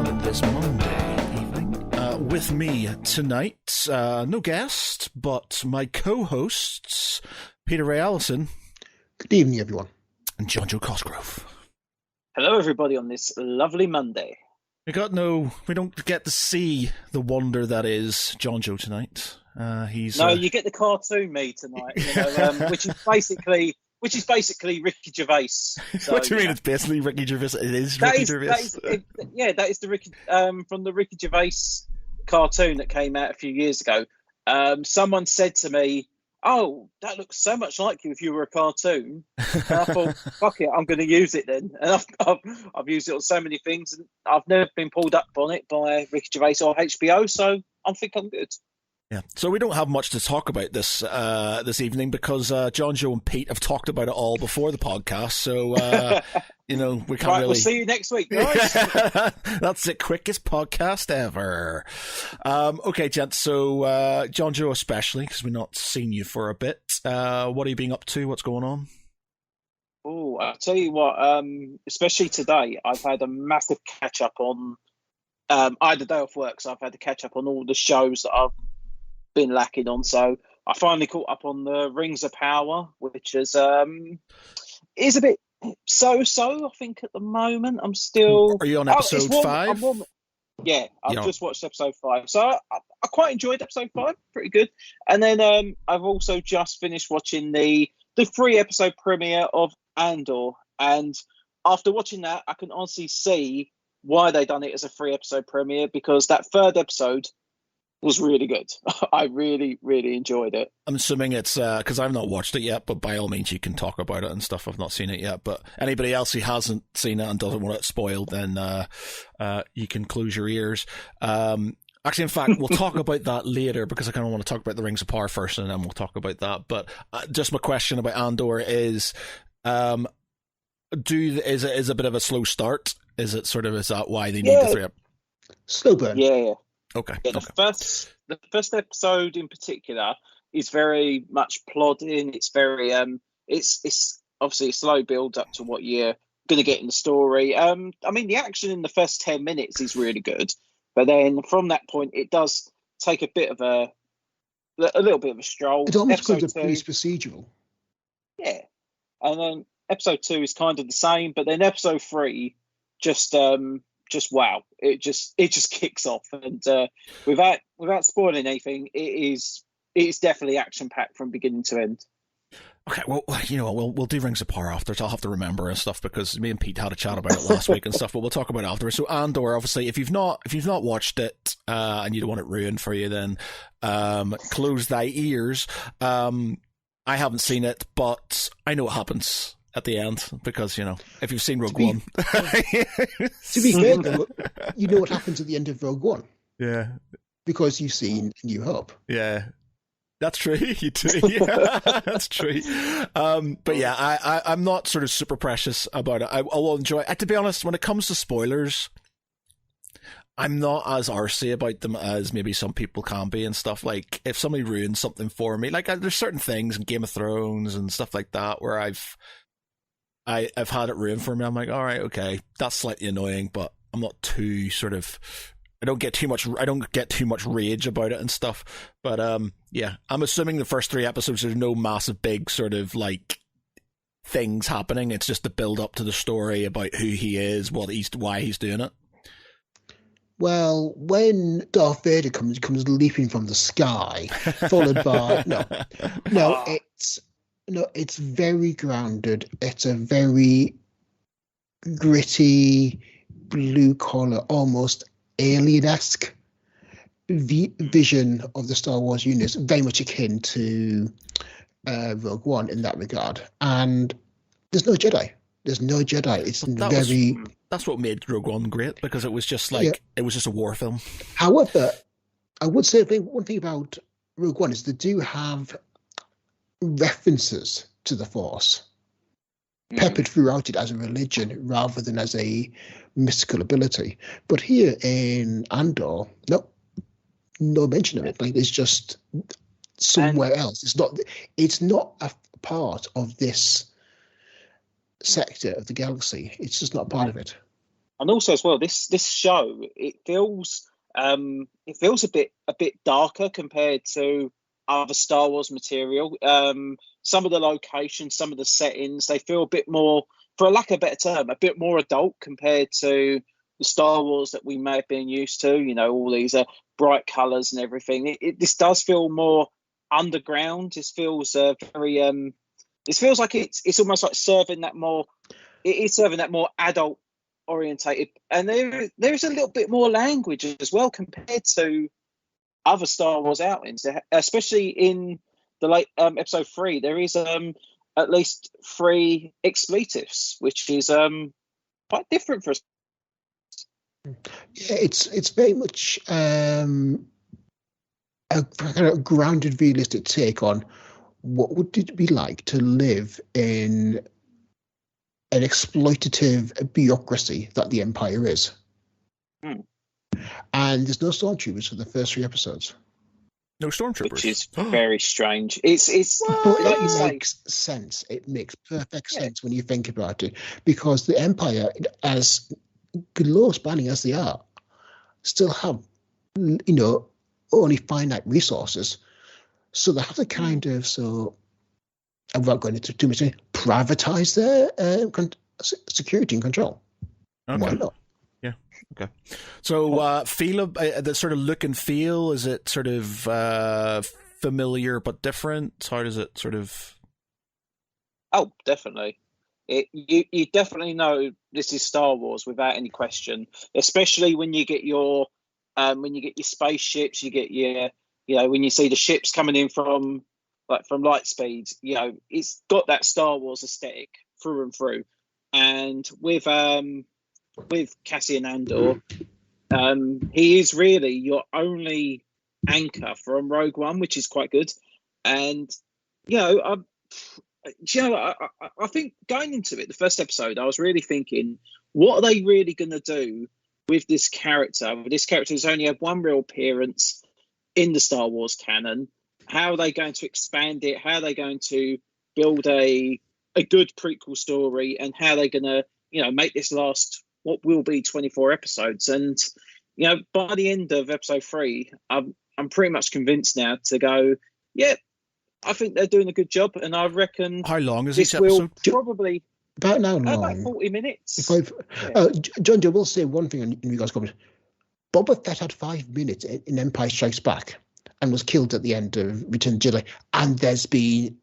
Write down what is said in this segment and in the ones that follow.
on this Monday evening. With me tonight, no guest, but my co-hosts, Peter Ray Allison. Good evening, everyone. And Jon Jo Cosgrove. Hello, everybody, on this lovely Monday. We don't get to see the wonder that is Jon Jo tonight. You get the cartoon me tonight, which is basically Ricky Gervais. So, what do you mean? It's basically Ricky Gervais. It is Ricky Gervais. That is the Ricky from the Ricky Gervais cartoon that came out a few years ago. Someone said to me, "Oh, that looks so much like you if you were a cartoon." And I thought, "Fuck it, I'm going to use it then." And I've used it on so many things, and I've never been pulled up on it by Ricky Gervais or HBO, so I think I'm good. Yeah, so we don't have much to talk about this evening because Jon Jo and Pete have talked about it all before the podcast. So we can't really. We'll see you next week, guys. That's the quickest podcast ever. Okay, gents. So Jon Jo, especially because we've not seen you for a bit. What are you being up to? What's going on? Oh, I'll tell you what. Especially today, I've had a massive catch up on. I had a day off work, so I've had to catch up on all the shows that I've been lacking on. So I finally caught up on the Rings of Power, which is a bit so. I think at the moment I'm still. Are you on episode 5? Yeah, I've just watched episode 5, so I quite enjoyed episode 5. Pretty good. And then I've also just finished watching the 3-episode premiere of Andor, and after watching that, I can honestly see why they done it as a 3-episode premiere, because that 3rd episode was really good. I really, really enjoyed it. I'm assuming it's because I've not watched it yet, but by all means you can talk about it and stuff. I've not seen it yet, but anybody else who hasn't seen it and doesn't want it spoiled, then you can close your ears. Actually, in fact, we'll talk about that later because I kind of want to talk about the Rings of Power first, and then we'll talk about that. But just my question about Andor is, is it a bit of a slow start? Is that why they need the 3 up? Slow burn. Yeah. Okay. Yeah, the first episode in particular is very much plodding. It's very it's obviously a slow build up to what you're going to get in the story. I mean, the action in the first 10 minutes is really good, but then from that point, it does take a little bit of a stroll. It almost becomes a police procedural. Yeah, and then episode 2 is kind of the same, but then episode 3 just wow, it just kicks off, and without spoiling anything, it is definitely action packed from beginning to end. Okay, well, we'll do Rings of Power after. So I'll have to remember and stuff because me and Pete had a chat about it last week and stuff. But we'll talk about it after. So Andor, obviously, if you've not watched it and you don't want it ruined for you, then close thy ears. I haven't seen it, but I know what happens at the end, because if you've seen Rogue One. To be fair, though, you know what happens at the end of Rogue One. Yeah, because you've seen New Hope. Yeah, that's true. You do. Yeah, that's true. But yeah, I'm not sort of super precious about it. I will enjoy it. To be honest, when it comes to spoilers, I'm not as arsey about them as maybe some people can be and stuff. Like, if somebody ruins something for me, like there's certain things in Game of Thrones and stuff like that where I've had it ruined for me. I'm like, all right, okay, that's slightly annoying, but I'm not too sort of. I don't get too much rage about it and stuff. But yeah, I'm assuming the first 3 episodes there's no massive big sort of like things happening. It's just the build up to the story about who he is, why he's doing it. Well, when Darth Vader comes leaping from the sky, followed by it's very grounded. It's a very gritty, blue-collar, almost alien-esque vision of the Star Wars universe, very much akin to Rogue One in that regard. And there's no Jedi. That's what made Rogue One great, because it was just like it was just a war film. However, I would say one thing about Rogue One is they do have references to the Force peppered throughout it as a religion rather than as a mystical ability. But here in Andor, no mention of it. Like, it's just somewhere else. It's not a part of this sector of the galaxy. It's just not part of it. and also as well, this show, it feels a bit darker compared to other Star Wars material. Some of the locations, some of the settings, they feel a bit more, for lack of a better term, a bit more adult compared to the Star Wars that we may have been used to. You know, all these bright colours and everything. This does feel more underground. This feels very. This feels like it's almost like serving that more. It is serving that more adult orientated, and there is a little bit more language as well compared to other Star Wars outings, especially in the late episode 3. There is at least 3 expletives, which is quite different for us. It's very much a kind of grounded, realistic take on what would it be like to live in an exploitative bureaucracy that the Empire is. And there's no stormtroopers for the first 3 episodes. No stormtroopers, which is very strange. But it makes sense. It makes perfect sense when you think about it, because the Empire, as glow spanning as they are, still have, only finite resources. So they have to kind of, I'm not going into too much, privatize their security and control. Okay. Why not? Yeah. Okay. So, feel the sort of look and feel, is it sort of familiar but different? How does it sort of? Oh, definitely. You definitely know this is Star Wars without any question. Especially when you get your spaceships, you get your when you see the ships coming in from light speed, it's got that Star Wars aesthetic through and through. And with Cassian Andor, he is really your only anchor from Rogue One, which is quite good. And I think going into it, the first episode, I was really thinking, what are they really going to do with this character? This character has only had one real appearance in the Star Wars canon. How are they going to expand it? How are they going to build a good prequel story? And how are they going to, make this last what will be 24 episodes? And, by the end of episode 3, I'm pretty much convinced now to go, yeah, I think they're doing a good job. And I reckon... How long is this each episode? Probably... About now long. About 40 minutes. John Jo will say one thing in regards to comments. Boba Fett had 5 minutes in Empire Strikes Back and was killed at the end of Return of the Jedi. And there's been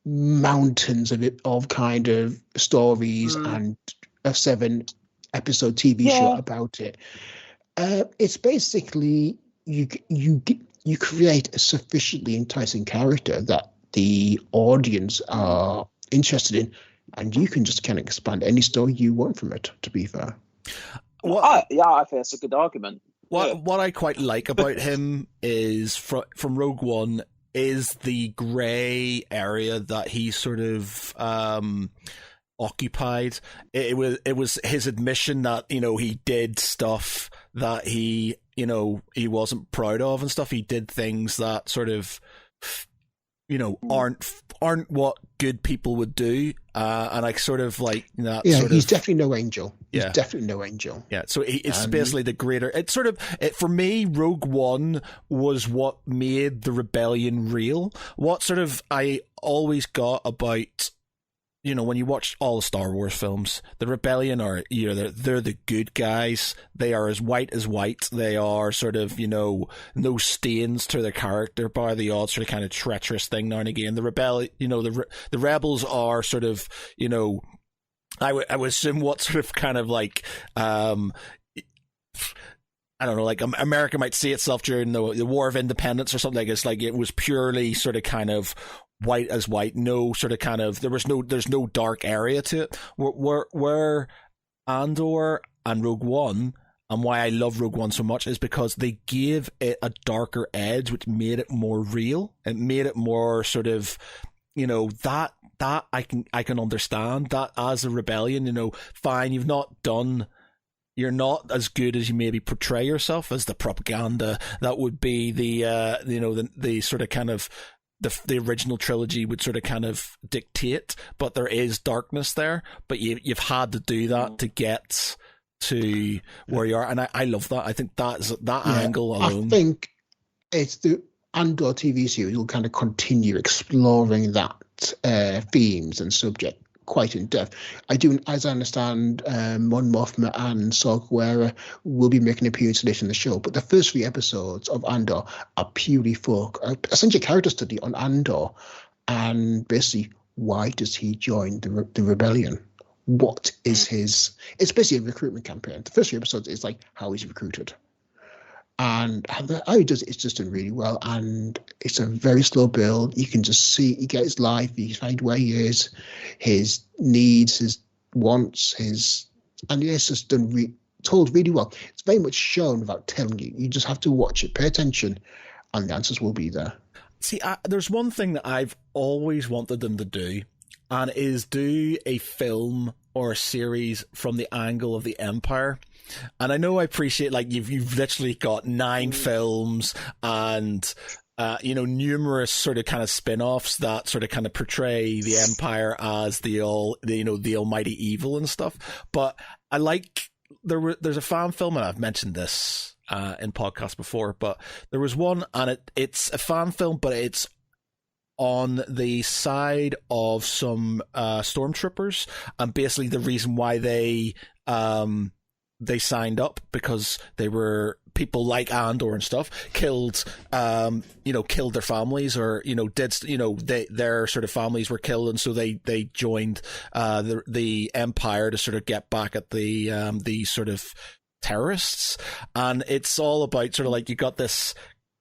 mountains of kind of stories and a 7-episode TV show about it. It's basically you create a sufficiently enticing character that the audience are interested in, and you can just kind of expand any story you want from it, to be fair. I think that's a good argument. What I quite like about him is from Rogue One is the grey area that he sort of occupied. It was his admission that he did stuff that he wasn't proud of and stuff. He did things that sort of aren't what good people would do, and I sort of like that. Yeah, he's definitely no angel. He's definitely no angel. Yeah, so it's basically the greater. It's sort of for me. Rogue One was what made the rebellion real. What sort of I always got about. When you watch all the Star Wars films, the rebellion are, they're the good guys. They are as white. They are sort of, no stains to their character by the odd sort of kind of treacherous thing now and again. The the rebels are sort of, I would assume what sort of kind of like, I don't know, like America might see itself during the War of Independence or something like this. Like it was purely sort of kind of white, no sort of kind of, there's no dark area to it. Where Andor and Rogue One, and why I love Rogue One so much, is because they gave it a darker edge, which made it more real. It made it more sort of, that I can understand that as a rebellion. Fine, you're not as good as you maybe portray yourself as the propaganda that would be the sort of kind of the original trilogy would sort of kind of dictate, but there is darkness there. But you've had to do that to get to where you are, and I love that. I think that angle alone. I think it's the Andor TV series will kind of continue exploring that themes and subject quite in depth. I do, as I understand, Mon Mothma and Saw Gerrera will be making an appearance later in the show, but the first 3 episodes of Andor are purely essentially a character study on Andor, and basically why does he join the rebellion? What is it's basically a recruitment campaign. The first 3 episodes is like how he's recruited. And how he does it is just done really well. And it's a very slow build. You can just see, he gets his life, he finds where he is, his needs, his wants, and it's just done, told really well. It's very much shown without telling you. You just have to watch it, pay attention, and the answers will be there. See, there's one thing that I've always wanted them to do, and is do a film or a series from the angle of the Empire. And I know I appreciate, like, you've literally got 9 films and numerous sort of kind of spin-offs that sort of kind of portray the Empire as the almighty evil and stuff. But I like there's a fan film, and I've mentioned this in podcasts before, but there was one, and it's a fan film, but it's on the side of some stormtroopers, and basically the reason why they signed up, because they were people like Andor and stuff, killed their families, or their sort of families were killed, and so they joined the Empire to sort of get back at the sort of terrorists. And it's all about sort of like, you got this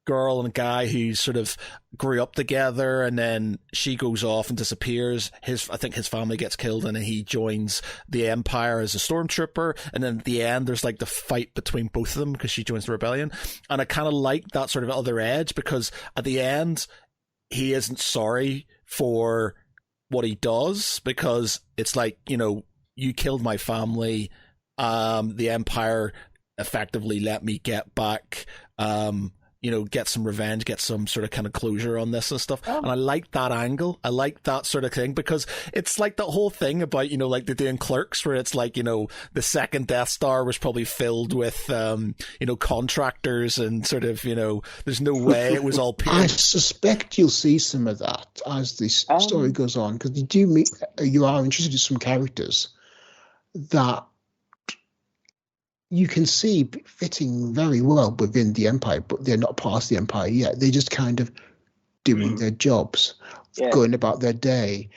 girl and guy who sort of grew up together, and then she goes off and disappears. I think his family gets killed, and then he joins the Empire as a stormtrooper. And then at the end, there's like the fight between both of them because she joins the rebellion. And I kind of like that sort of other edge, because at the end, he isn't sorry for what he does, because it's like, you killed my family. The Empire effectively let me get back, get some revenge, get some sort of kind of closure on this and stuff. And I like that angle. I like that sort of thing, because it's like the whole thing about, like they're doing Clerks, where it's like, the second Death Star was probably filled with, contractors, and sort of, there's no way it was all pure. I suspect you'll see some of that as this story goes on, because you are introduced to some characters that you can see fitting very well within the Empire, but they're not part of the Empire yet. They're just kind of doing their jobs, going about their day,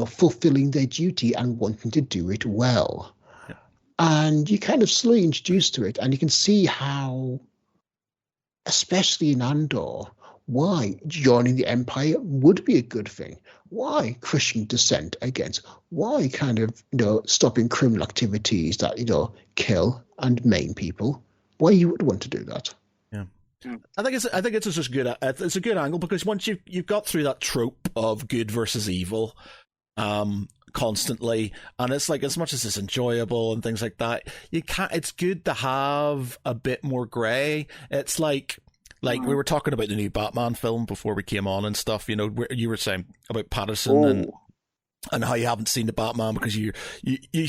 fulfilling their duty and wanting to do it well. Yeah. And you kind of slowly introduced to it, and you can see how, especially in Andor, why joining the Empire would be a good thing. Why Christian dissent against? Why kind of, stopping criminal activities that, kill and maim people? Why you would want to do that? Yeah. I think it's just good. It's a good angle, because once you've got through that trope of good versus evil, constantly, and it's like, as much as it's enjoyable and things like that, it's good to have a bit more grey. It's like we were talking about the new Batman film before we came on and stuff, where you were saying about Patterson and how you haven't seen the Batman because you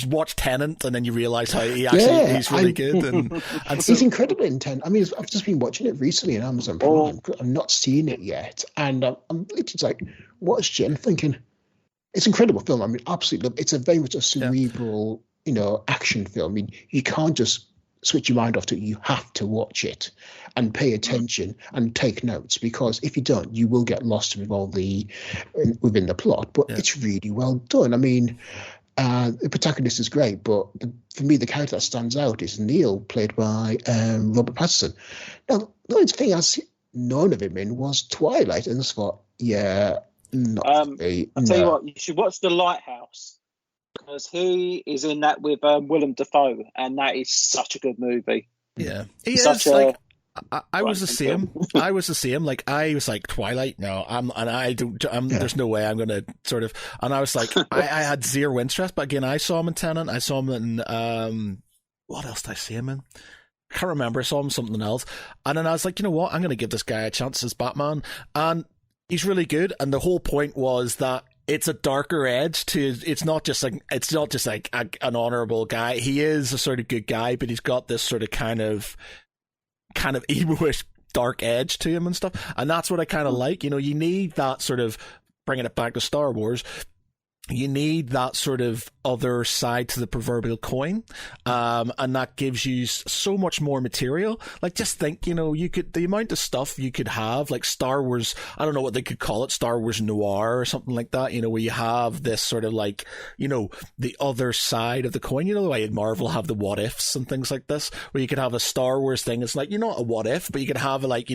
watch Tenet, and then you realise how he's really good. And so, he's incredibly intense. I mean, I've just been watching it recently on Amazon Prime. I'm not seeing it yet. And I'm literally like, what's Jen thinking? It's an incredible film. I mean, absolutely. It's very much a cerebral, action film. I mean, you can't just switch your mind off to it. You have to watch it and pay attention and take notes, because if you don't, you will get lost with all within the plot. But it's really well done. I mean, the protagonist is great, but for me, the character that stands out is Neil, played by Robert Pattinson. Now, the only thing I've known of him in was Twilight, and I just thought, I'll tell you what, you should watch The Lighthouse, because he is in that with Willem Dafoe, and that is such a good movie. Yeah, he is. Like, I was the same. I was the same. Like, I was like, Twilight, no, there's no way I'm going to sort of. And I was like, I had zero interest. But again, I saw him in Tenet. I saw him in what else did I see him in? I can't remember. I saw him in something else. And then I was like, you know what? I'm going to give this guy a chance as Batman, and he's really good. And the whole point was that it's a darker edge to. It's not just like an honorable guy. He is a sort of good guy, but he's got this sort of kind of emo-ish dark edge to him and stuff, and that's what I kind of like. You need that sort of, bringing it back to Star Wars, you need that sort of other side to the proverbial coin, and that gives you so much more material. Like, just think, the amount of stuff you could have, like Star Wars, I don't know what they could call it, Star Wars Noir or something like that, where you have this sort of like, the other side of the coin, the way Marvel have the what ifs and things like this, where you could have a Star Wars thing. It's like, not a what if, but you could have it like,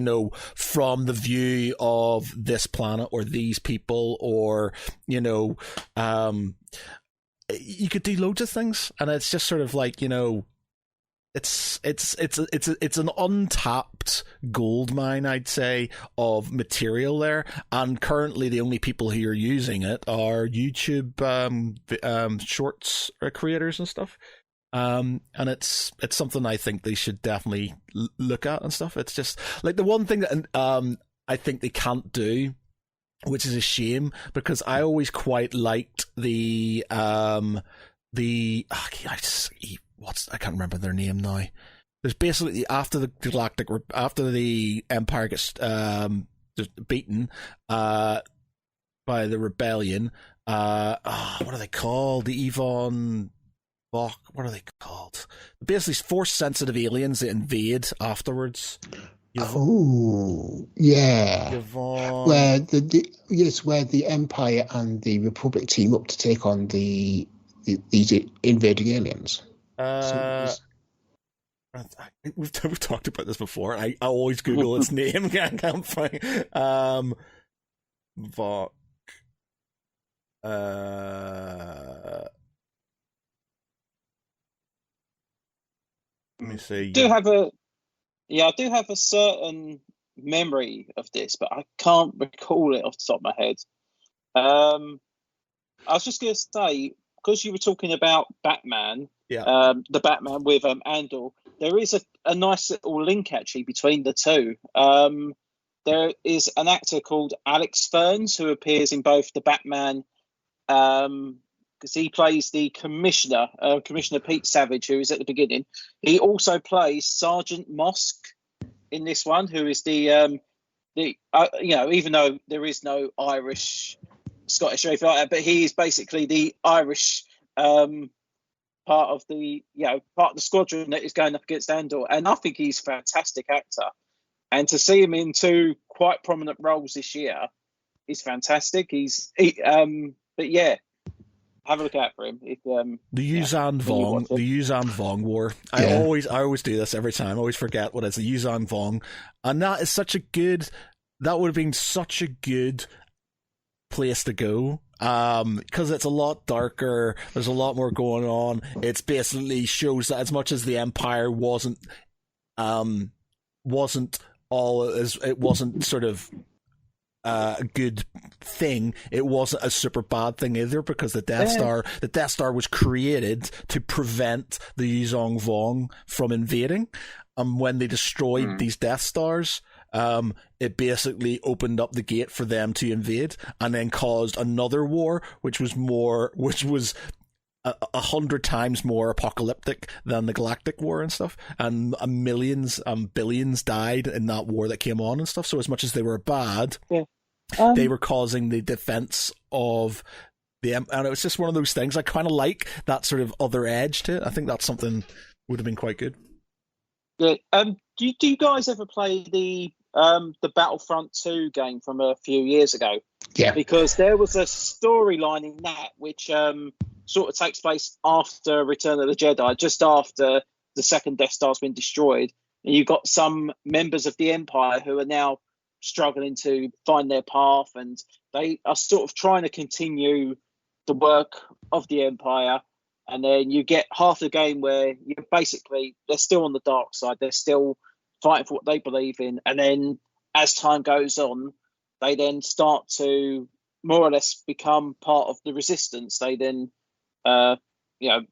from the view of this planet or these people, or, you could do loads of things, and it's just sort of like, it's an untapped gold mine, I'd say, of material there. And currently, the only people who are using it are YouTube shorts creators and stuff. And it's something I think they should definitely look at and stuff. It's just like the one thing that I think they can't do, which is a shame, because I always quite liked I can't remember their name now. There's basically, after the Empire gets beaten by the rebellion, what are they called? The Yvonne Bach, what are they called? Basically, force-sensitive aliens that invade afterwards. Oh, yeah. Yvonne. Where where the Empire and the Republic team up to take on these invading aliens. We've talked about this before. I always Google its name. I can't find. Vok. Let me see. I do have a certain memory of this, but I can't recall it off the top of my head. I was just going to say, because you were talking about Batman, the Batman with Andor, there is a nice little link actually between the two. There is an actor called Alex Ferns who appears in both the Batman, because he plays the Commissioner, Commissioner Pete Savage, who is at the beginning. He also plays Sergeant Mosk in this one, who is the even though there is no Irish, Scottish or anything like that, but he is basically the Irish part of the squadron that is going up against Andor, and I think he's a fantastic actor. And to see him in two quite prominent roles this year is fantastic. But yeah, have a look out for him. The Yuzan Vong War. I always do this every time. I always forget what it's. The Yuzan Vong, and that would have been such a good place to go. Because it's a lot darker. There's a lot more going on. It's basically shows that as much as the Empire wasn't sort of a good thing, it wasn't a super bad thing either, because the Death Star was created to prevent the Yuzong Vong from invading. When they destroyed these Death Stars, it basically opened up the gate for them to invade, and then caused another war, which was 100 times more apocalyptic than the Galactic War and stuff, and millions, billions died in that war that came on and stuff. So as much as they were bad, they were causing the defense of the and it was just one of those things. I kind of like that sort of other edge to it. I think that's something would have been quite good. Yeah. Do you guys ever play the Battlefront 2 game from a few years ago? Yeah. Because there was a storyline in that which sort of takes place after Return of the Jedi, just after the second Death Star's been destroyed. And you've got some members of the Empire who are now struggling to find their path, and they are sort of trying to continue the work of the Empire. And then you get half the game where they're still on the dark side. They're still fighting for what they believe in. And then as time goes on, they then start to more or less become part of the resistance. They then,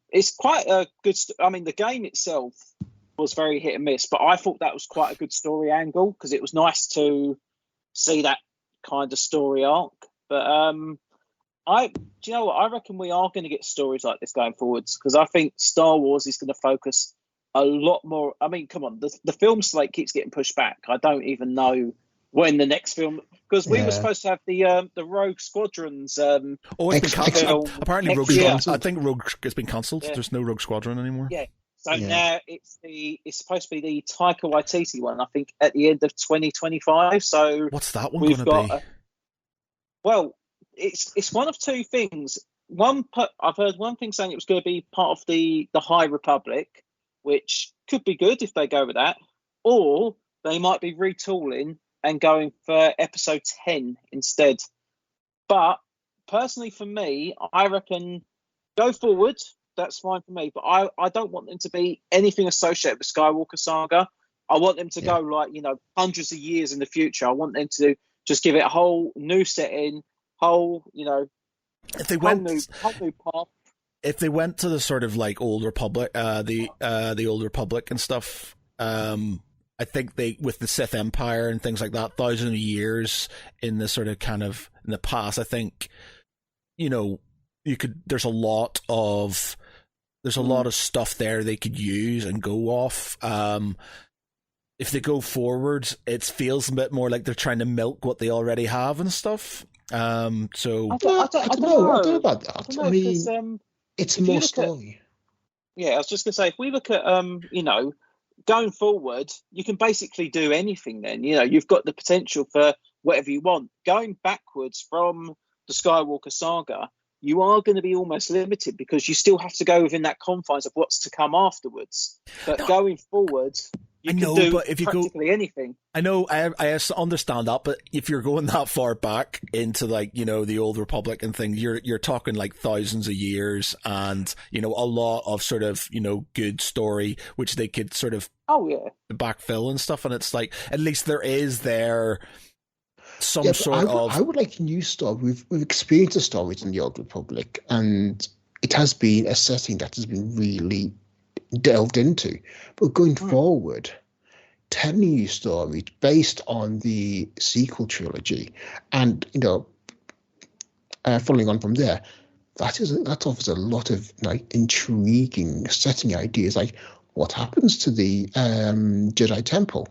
it's quite a good, the game itself was very hit and miss, but I thought that was quite a good story angle, because it was nice to see that kind of story arc. But Do you know what? I reckon we are going to get stories like this going forwards, because I think Star Wars is going to focus a lot more. I mean, come on, the film slate keeps getting pushed back. I don't even know when the next film, because we were supposed to have the Rogue Squadrons. It's been cancelled. Apparently, I think Rogue has been cancelled. Yeah. There's no Rogue Squadron anymore. Yeah. So now it's supposed to be the Taika Waititi one. I think at the end of 2025. So what's that one going to be? Well, it's one of two things. I've heard one thing saying it was going to be part of the High Republic, which could be good if they go with that, or they might be retooling and going for episode 10 instead. But personally, for me, I reckon go forward. That's fine for me. But I don't want them to be anything associated with Skywalker Saga. I want them to go like, hundreds of years in the future. I want them to just give it a whole new setting, if they went whole new path. If they went to the sort of like Old Republic, the Old Republic and stuff, I think they, with the Sith Empire and things like that, thousands of years in the sort of kind of in the past, I think, there's a lot of stuff there they could use and go off. If they go forward, it feels a bit more like they're trying to milk what they already have and stuff. So I don't know about that. I mean, it's more story. I was just going to say, if we look at, going forward, you can basically do anything then. You've got the potential for whatever you want. Going backwards from the Skywalker Saga, you are going to be almost limited because you still have to go within that confines of what's to come afterwards. But going forward, you can do practically anything. I know, I understand that, but if you're going that far back into like, the Old Republic and things, you're talking like thousands of years and, a lot of sort of, good story, which they could sort of backfill and stuff. And it's like, at least there is some sort of... I would like a new story. We've experienced the stories in the Old Republic, and it has been a setting that has been really delved into. But going forward, telling you stories based on the sequel trilogy, and following on from there, that offers a lot of like intriguing setting ideas. Like, what happens to the Jedi Temple?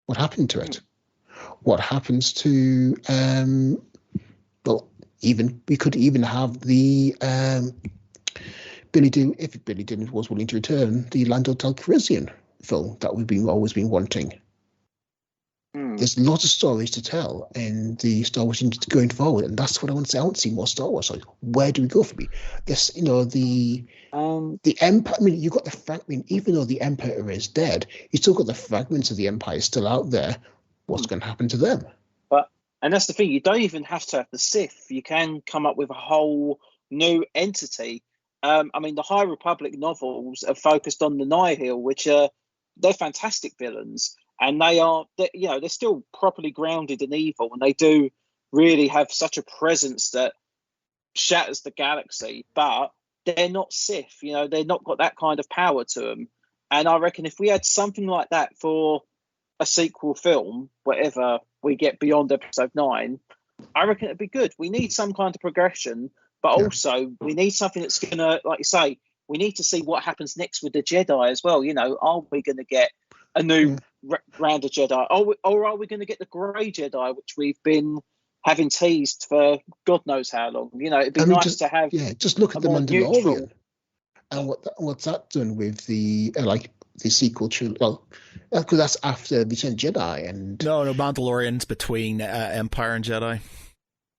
What happened to it? What happens to we could even have the if Billy Dillon was willing to return, the Lando Calrissian film that we've always been wanting. There's lots of stories to tell in the Star Wars industry going forward, and that's what I want to say. I want to see more Star Wars. So where do we go from here? Yes, the Empire. I mean, you got the fragment. Even though the Empire is dead, you still got the fragments of the Empire still out there. What's going to happen to them? And that's the thing. You don't even have to have the Sith. You can come up with a whole new entity. I mean, the High Republic novels are focused on the Nihil, which they're fantastic villains, and they're still properly grounded in evil, and they do really have such a presence that shatters the galaxy. But they're not Sith. They're not got that kind of power to them. And I reckon if we had something like that for a sequel film, whatever we get beyond episode 9, I reckon it'd be good. We need some kind of progression, but also we need something that's going to, like you say, we need to see what happens next with the Jedi as well. Are we going to get a new round of Jedi? Or are we going to get the Grey Jedi, which we've been having teased for God knows how long? It'd be nice to have. Yeah, just look at the Mandalorian neutral. And what's that done with the the sequel trilogy? Well, because that's after Return of the Jedi and no, Mandalorian's between Empire and Jedi.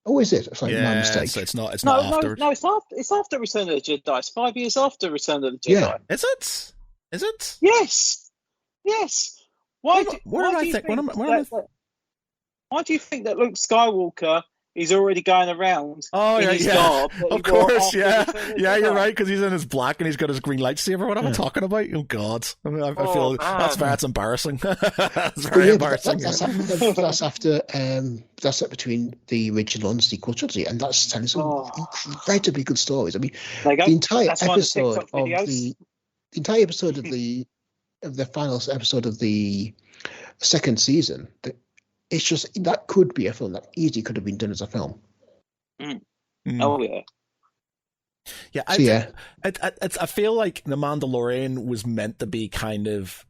Oh, is it? Sorry, my mistake. So it's not after. No, it's after Return of the Jedi. It's 5 years after Return of the Jedi. Yeah. Is it? Yes. Why do you think that Luke Skywalker is already going around in his garb? Of course, yeah, you're right, because he's in his black and he's got his green lightsaber. What am I talking about? Oh, God. I feel that's embarrassing. That's very embarrassing. That's after, that's between the original and sequel trilogy, and that's telling some incredibly good stories. I mean, the entire episode of the final episode of the second season, it's just that could be a film that easily could have been done as a film. Oh yeah. Yeah, I feel like The Mandalorian was meant to be kind of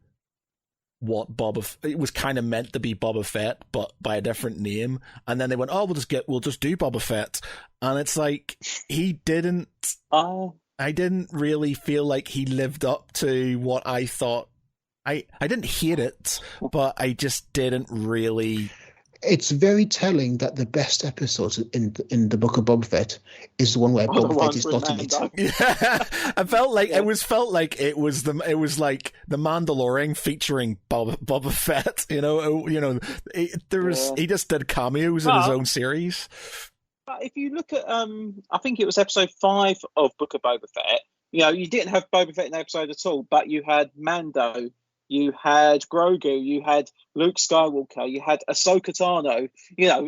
it was kind of meant to be Boba Fett, but by a different name. And then they went, "Oh, we'll just do Boba Fett," and it's like he didn't. I didn't really feel like he lived up to what I thought. I didn't hate it, but I just didn't really. It's very telling that the best episodes in the Book of Boba Fett is the one where Boba Fett is not in it. Yeah, I felt like it was like the Mandalorian featuring Boba Fett. He just did cameos in his own series. But if you look at I think it was episode 5 of Book of Boba Fett. You didn't have Boba Fett in the episode at all, but you had Mando. You had Grogu, you had Luke Skywalker, you had Ahsoka Tano.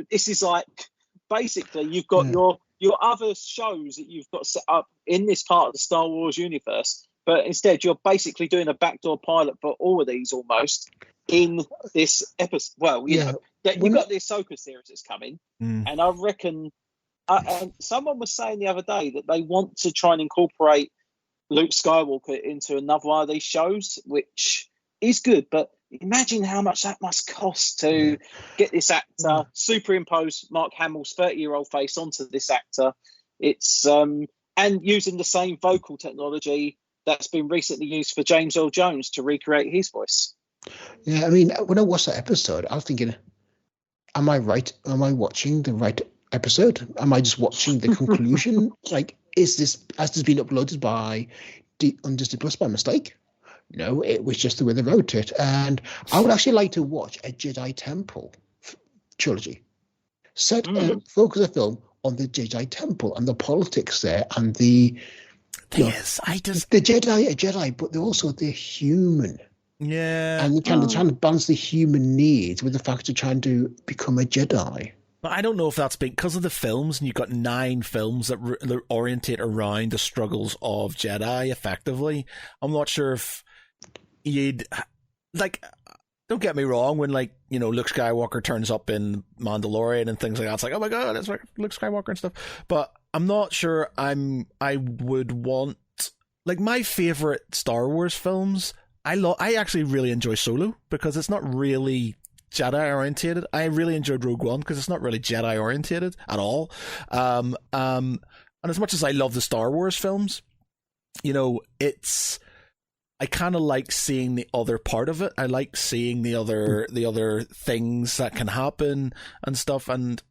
This is like basically you've got your other shows that you've got set up in this part of the Star Wars universe, but instead you're basically doing a backdoor pilot for all of these almost in this episode. Well, you've got the Ahsoka series that's coming, and I reckon someone was saying the other day that they want to try and incorporate Luke Skywalker into another one of these shows, which is good, but imagine how much that must cost to get this actor, superimpose Mark Hamill's 30-year-old face onto this actor. It's and using the same vocal technology that's been recently used for James Earl Jones to recreate his voice. Yeah, I mean, when I watched that episode, I was thinking, am I right? Am I watching the right episode? Am I just watching the conclusion? Has this been uploaded on Disney Plus by mistake? No, it was just the way they wrote it. And I would actually like to watch a Jedi Temple trilogy. Focus a film on the Jedi Temple and the politics there, and the Jedi are Jedi, but they're human. Yeah. And they're trying to balance the human needs with the fact of trying to become a Jedi. But I don't know if that's because of the films, and you've got 9 films that orientate around the struggles of Jedi, effectively. I'm not sure if you'd don't get me wrong, when Luke Skywalker turns up in Mandalorian and things like that, it's like, oh my god, it's Luke Skywalker and stuff. But I'm not sure I would want my favorite Star Wars films. I actually really enjoy Solo because it's not really Jedi orientated. I really enjoyed Rogue One because it's not really Jedi orientated at all. And as much as I love the Star Wars films, I kind of like seeing the other part of it. I like seeing the other things that can happen and stuff. And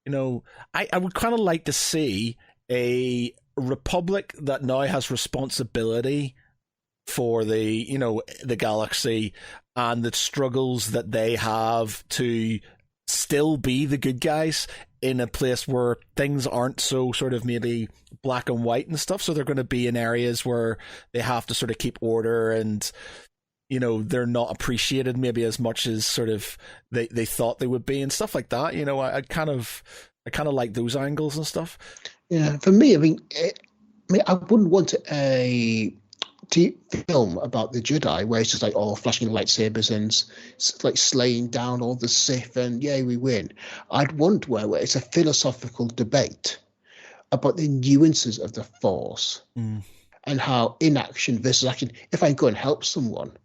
I would kind of like to see a republic that now has responsibility for the galaxy and the struggles that they have to still be the good guys in a place where things aren't so sort of maybe black and white and stuff. So they're going to be in areas where they have to sort of keep order, and they're not appreciated maybe as much as sort of they thought they would be and stuff like that. I kind of like those angles and stuff. Yeah, for me, I wouldn't want a film about the Jedi where it's just like all flashing lightsabers and slaying down all the Sith and yay, we win. I'd want where it's a philosophical debate about the nuances of the Force and how inaction versus action. If I go and help someone,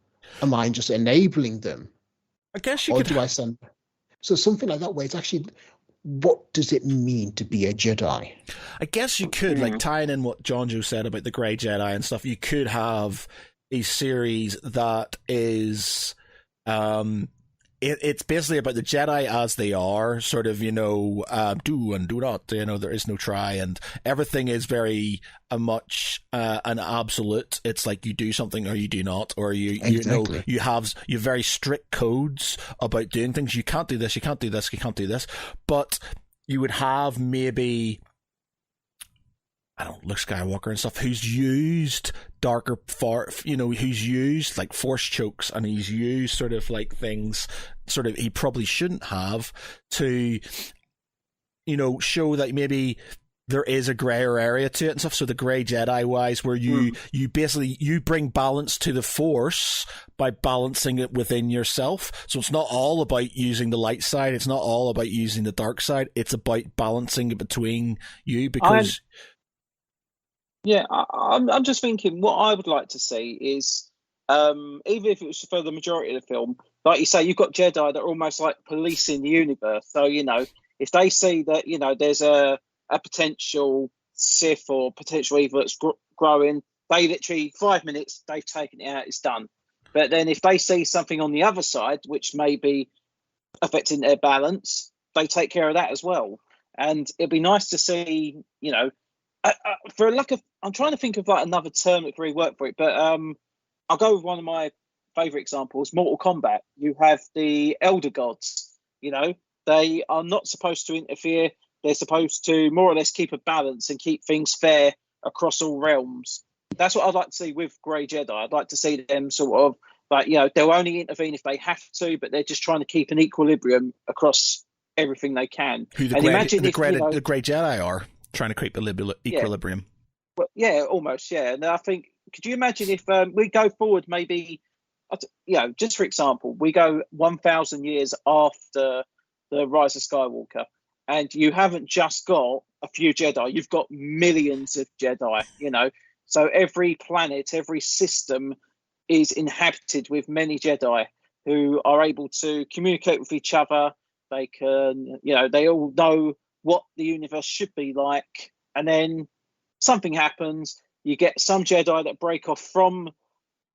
am I just enabling them? I guess do I send? So something like that where it's actually, what does it mean to be a Jedi? I guess you could, tying in what Jon Jo said about the Grey Jedi and stuff, you could have a series that is, it's basically about the Jedi as they are, sort of, do and do not, there is no try, and everything is very much an absolute. It's like you do something or you do not, or you have very strict codes about doing things. You can't do this, you can't do this, you can't do this. But you would have maybe, Luke Skywalker and stuff, who's used who's used force chokes, and he's used sort of things he probably shouldn't have to, show that maybe there is a grayer area to it and stuff. So the Grey Jedi wise, where you basically you bring balance to the Force by balancing it within yourself. So it's not all about using the light side. It's not all about using the dark side. It's about balancing it between you because. I'm just thinking what I would like to see is, even if it was for the majority of the film, like you say, you've got Jedi that are almost like policing the universe. So, if they see that, there's a potential Sith or potential evil that's growing, they literally 5 minutes, they've taken it out, it's done. But then if they see something on the other side, which may be affecting their balance, they take care of that as well. And it'd be nice to see, I'm trying to think of like another term that could really work for it, but I'll go with one of my favorite examples, Mortal Kombat. You have the Elder Gods, they are not supposed to interfere. They're supposed to more or less keep a balance and keep things fair across all realms. That's what I'd like to see with Grey Jedi. I'd like to see them sort of like, they'll only intervene if they have to, but they're just trying to keep an equilibrium across everything they can. Who the Grey Jedi are trying to create equilibrium. Well, yeah, almost, yeah. And I think, could you imagine if we go forward maybe, just for example, we go 1,000 years after the Rise of Skywalker, and you haven't just got a few Jedi, you've got millions of Jedi, So every planet, every system is inhabited with many Jedi who are able to communicate with each other. They can, they all know what the universe should be like. And then something happens, you get some Jedi that break off from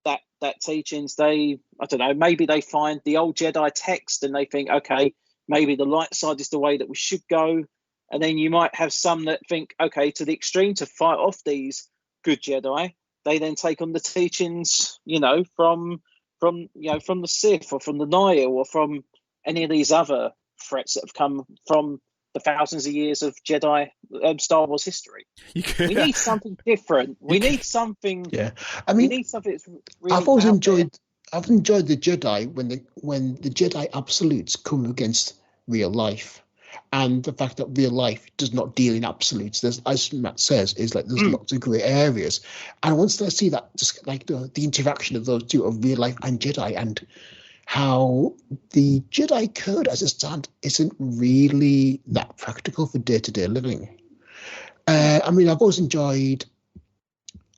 that teachings. I don't know, maybe they find the old Jedi text and they think, okay, maybe the light side is the way that we should go. And then you might have some that think, okay, to the extreme to fight off these good Jedi, they then take on the teachings, from the Sith or from the Nihil or from any of these other threats that have come from the thousands of years of Jedi Star Wars history. We need something different. We need something. Yeah, I mean, we need something that's really I've always enjoyed the Jedi when the Jedi absolutes come against real life, and the fact that real life does not deal in absolutes. There's, as Matt says, there's lots of grey areas, and once I see that, just like the interaction of those two, of real life and Jedi, and how the Jedi code as it stands isn't really that practical for day-to-day living. I mean, I've always enjoyed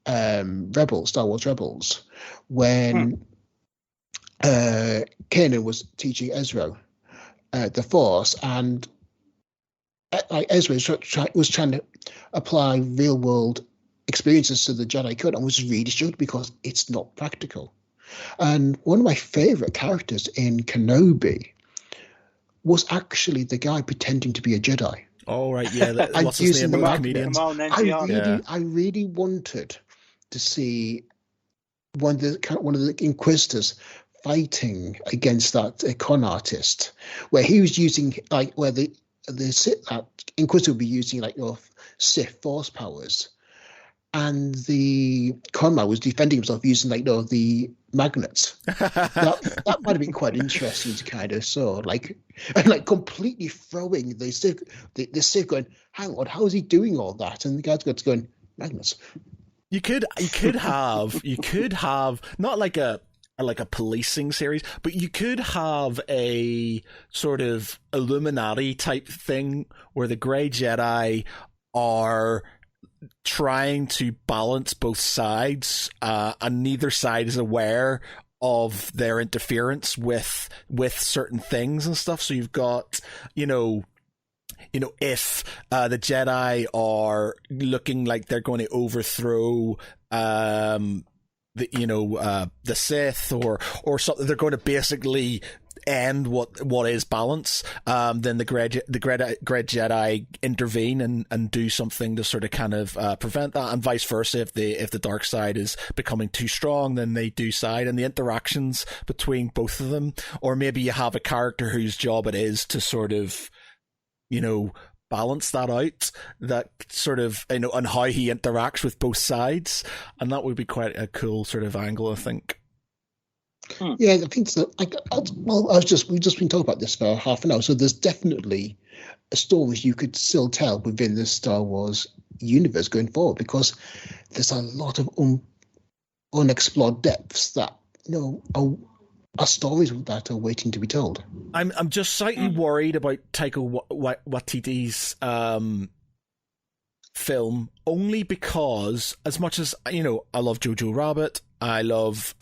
Star Wars Rebels, when Kanan was teaching Ezra the Force, and Ezra was trying to apply real-world experiences to the Jedi code and was really struggling because it's not practical. And one of my favorite characters in Kenobi was actually the guy pretending to be a Jedi. Oh, right, yeah. What's his name? The comedians. I really wanted to see one of the Inquisitors fighting against that con artist, where he was using where the Inquisitor would be using Sith Force powers, and the conman was defending himself using the magnets. that might have been quite interesting to kind of saw, and completely throwing the Sith going, hang on, how is he doing all that? And the guy's got to go, magnets. You could have not like a policing series, but you could have a sort of Illuminati type thing where the Grey Jedi are trying to balance both sides, and neither side is aware of their interference with certain things and stuff. So you've got, if the Jedi are looking like they're going to overthrow the Sith or something, they're going to basically end what is balance, then the Grey Jedi intervene and do something to sort of kind of prevent that, and vice versa. If the dark side is becoming too strong, then they do side, and the interactions between both of them. Or maybe you have a character whose job it is to sort of balance that out, that sort of, and how he interacts with both sides, and that would be quite a cool sort of angle, I think. Yeah, I think so. We've just been talking about this for half an hour, so there's definitely stories you could still tell within the Star Wars universe going forward, because there's a lot of unexplored depths that are stories that are waiting to be told. I'm just slightly worried about Taika Waititi's film, only because, as much as I love Jojo Rabbit, I love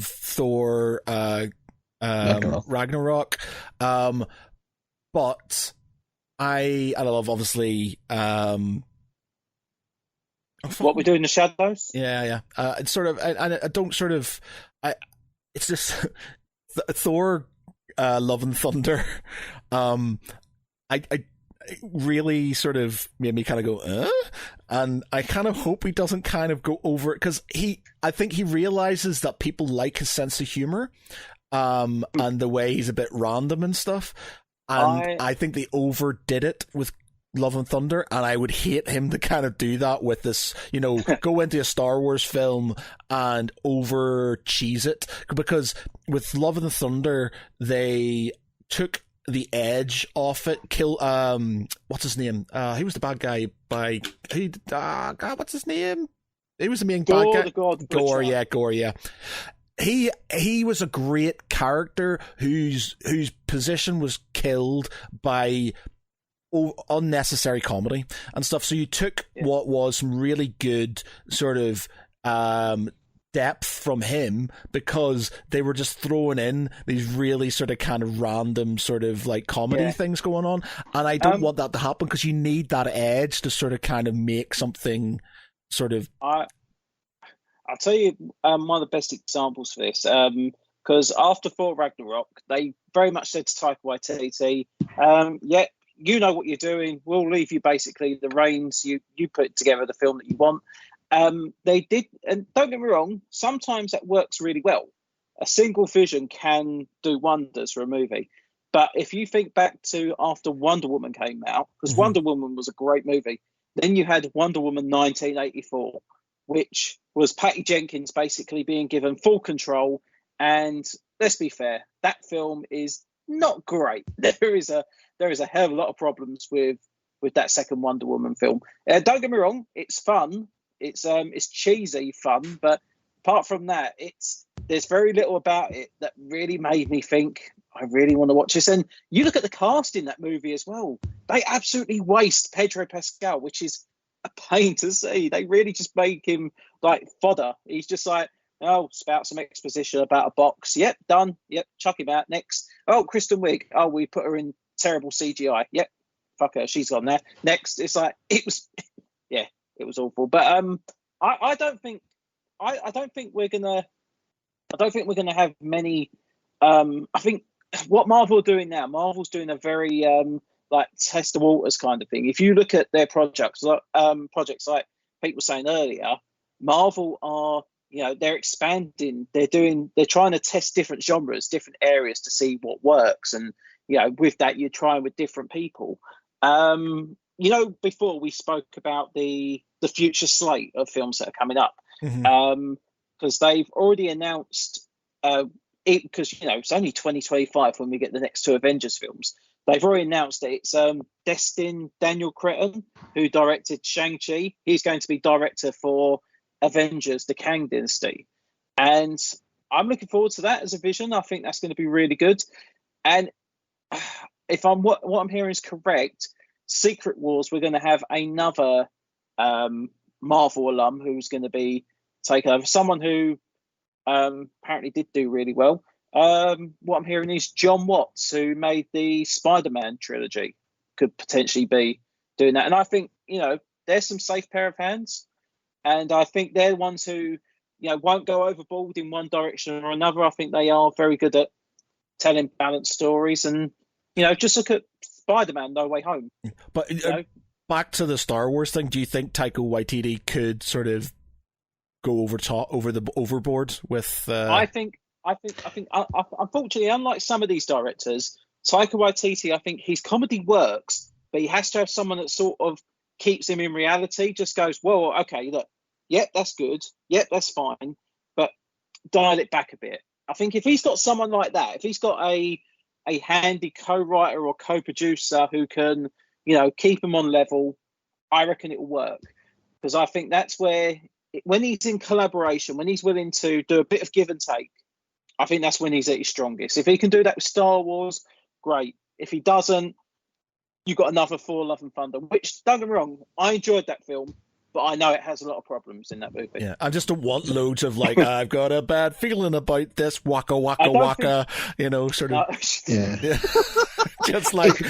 Thor Ragnarok, but I love, obviously, What We Do in the Shadows. Yeah. It's sort of, I don't sort of, it's just Thor, Love and Thunder. I really sort of made me kind of go, and I kind of hope he doesn't kind of go over it, because I think he realizes that people like his sense of humor, and the way he's a bit random and stuff. And I think they overdid it with Love and Thunder, and I would hate him to kind of do that with this, go into a Star Wars film and over cheese it, because with Love and Thunder, they took the edge off it. What's his name? He was the bad guy God, what's his name? He was the main bad guy. Gore, yeah. He was a great character whose position was killed by unnecessary comedy and stuff. So you took what was some really good sort of depth from him, because they were just throwing in these really sort of kind of random sort of like comedy things going on, and I don't want that to happen, because you need that edge to sort of kind of make something sort of. I'll tell you one of the best examples for this, because after Thor Ragnarok, they very much said to Taika Waititi, you know what you're doing, we'll leave you basically the reins, you put together the film that you want. They did, and don't get me wrong, sometimes that works really well. A single vision can do wonders for a movie. But if you think back to after Wonder Woman came out, because Wonder Woman was a great movie, then you had Wonder Woman 1984, which was Patty Jenkins basically being given full control. And let's be fair, that film is not great. There is a hell of a lot of problems with that second Wonder Woman film. Don't get me wrong, it's fun. It's cheesy fun, but apart from that, there's very little about it that really made me think I really want to watch this. And you look at the cast in that movie as well; they absolutely waste Pedro Pascal, which is a pain to see. They really just make him like fodder. He's just like, spout some exposition about a box. Yep, done. Yep, chuck him out. Next. Oh, Kristen Wiig. Oh, we put her in terrible CGI. Yep, fuck her. She's gone there. Next. It's like it was. Yeah. It was awful, but I don't think we're gonna have many. I think what Marvel are doing now, Marvel's doing a very like test the waters kind of thing. If you look at their projects like Pete was saying earlier, Marvel are they're expanding. They're trying to test different genres, different areas to see what works, and with that you're trying with different people. Before we spoke about the future slate of films that are coming up, because they've already announced it, because it's only 2025 when we get the next two Avengers films. They've already announced that it's Destin Daniel Cretton, who directed Shang-Chi. He's going to be director for Avengers: The Kang Dynasty, and I'm looking forward to that as a vision. I think that's going to be really good. And if what I'm hearing is correct, Secret Wars, we're going to have another Marvel alum who's going to be taken over. Someone who apparently did do really well. What I'm hearing is John Watts, who made the Spider-Man trilogy, could potentially be doing that. And I think, there's some safe pair of hands. And I think they're the ones who, won't go overboard in one direction or another. I think they are very good at telling balanced stories. And, just look at Spider-Man No Way Home. But back to the Star Wars thing, do you think Taika Waititi could sort of go overboard with? I think unfortunately, unlike some of these directors, Taika Waititi, I think his comedy works, but he has to have someone that sort of keeps him in reality. Just goes, well, okay, look, yep, that's good, yep, that's fine, but dial it back a bit. I think if he's got someone like that, if he's got a handy co-writer or co-producer who can, keep him on level, I reckon it will work. Because I think that's where, when he's in collaboration, when he's willing to do a bit of give and take, I think that's when he's at his strongest. If he can do that with Star Wars, great. If he doesn't, you've got another Thor: Love and Thunder, which, don't get me wrong, I enjoyed that film, but I know it has a lot of problems in that movie. Yeah, I just don't want loads of I've got a bad feeling about this, waka waka waka, sort of. Yeah. Just like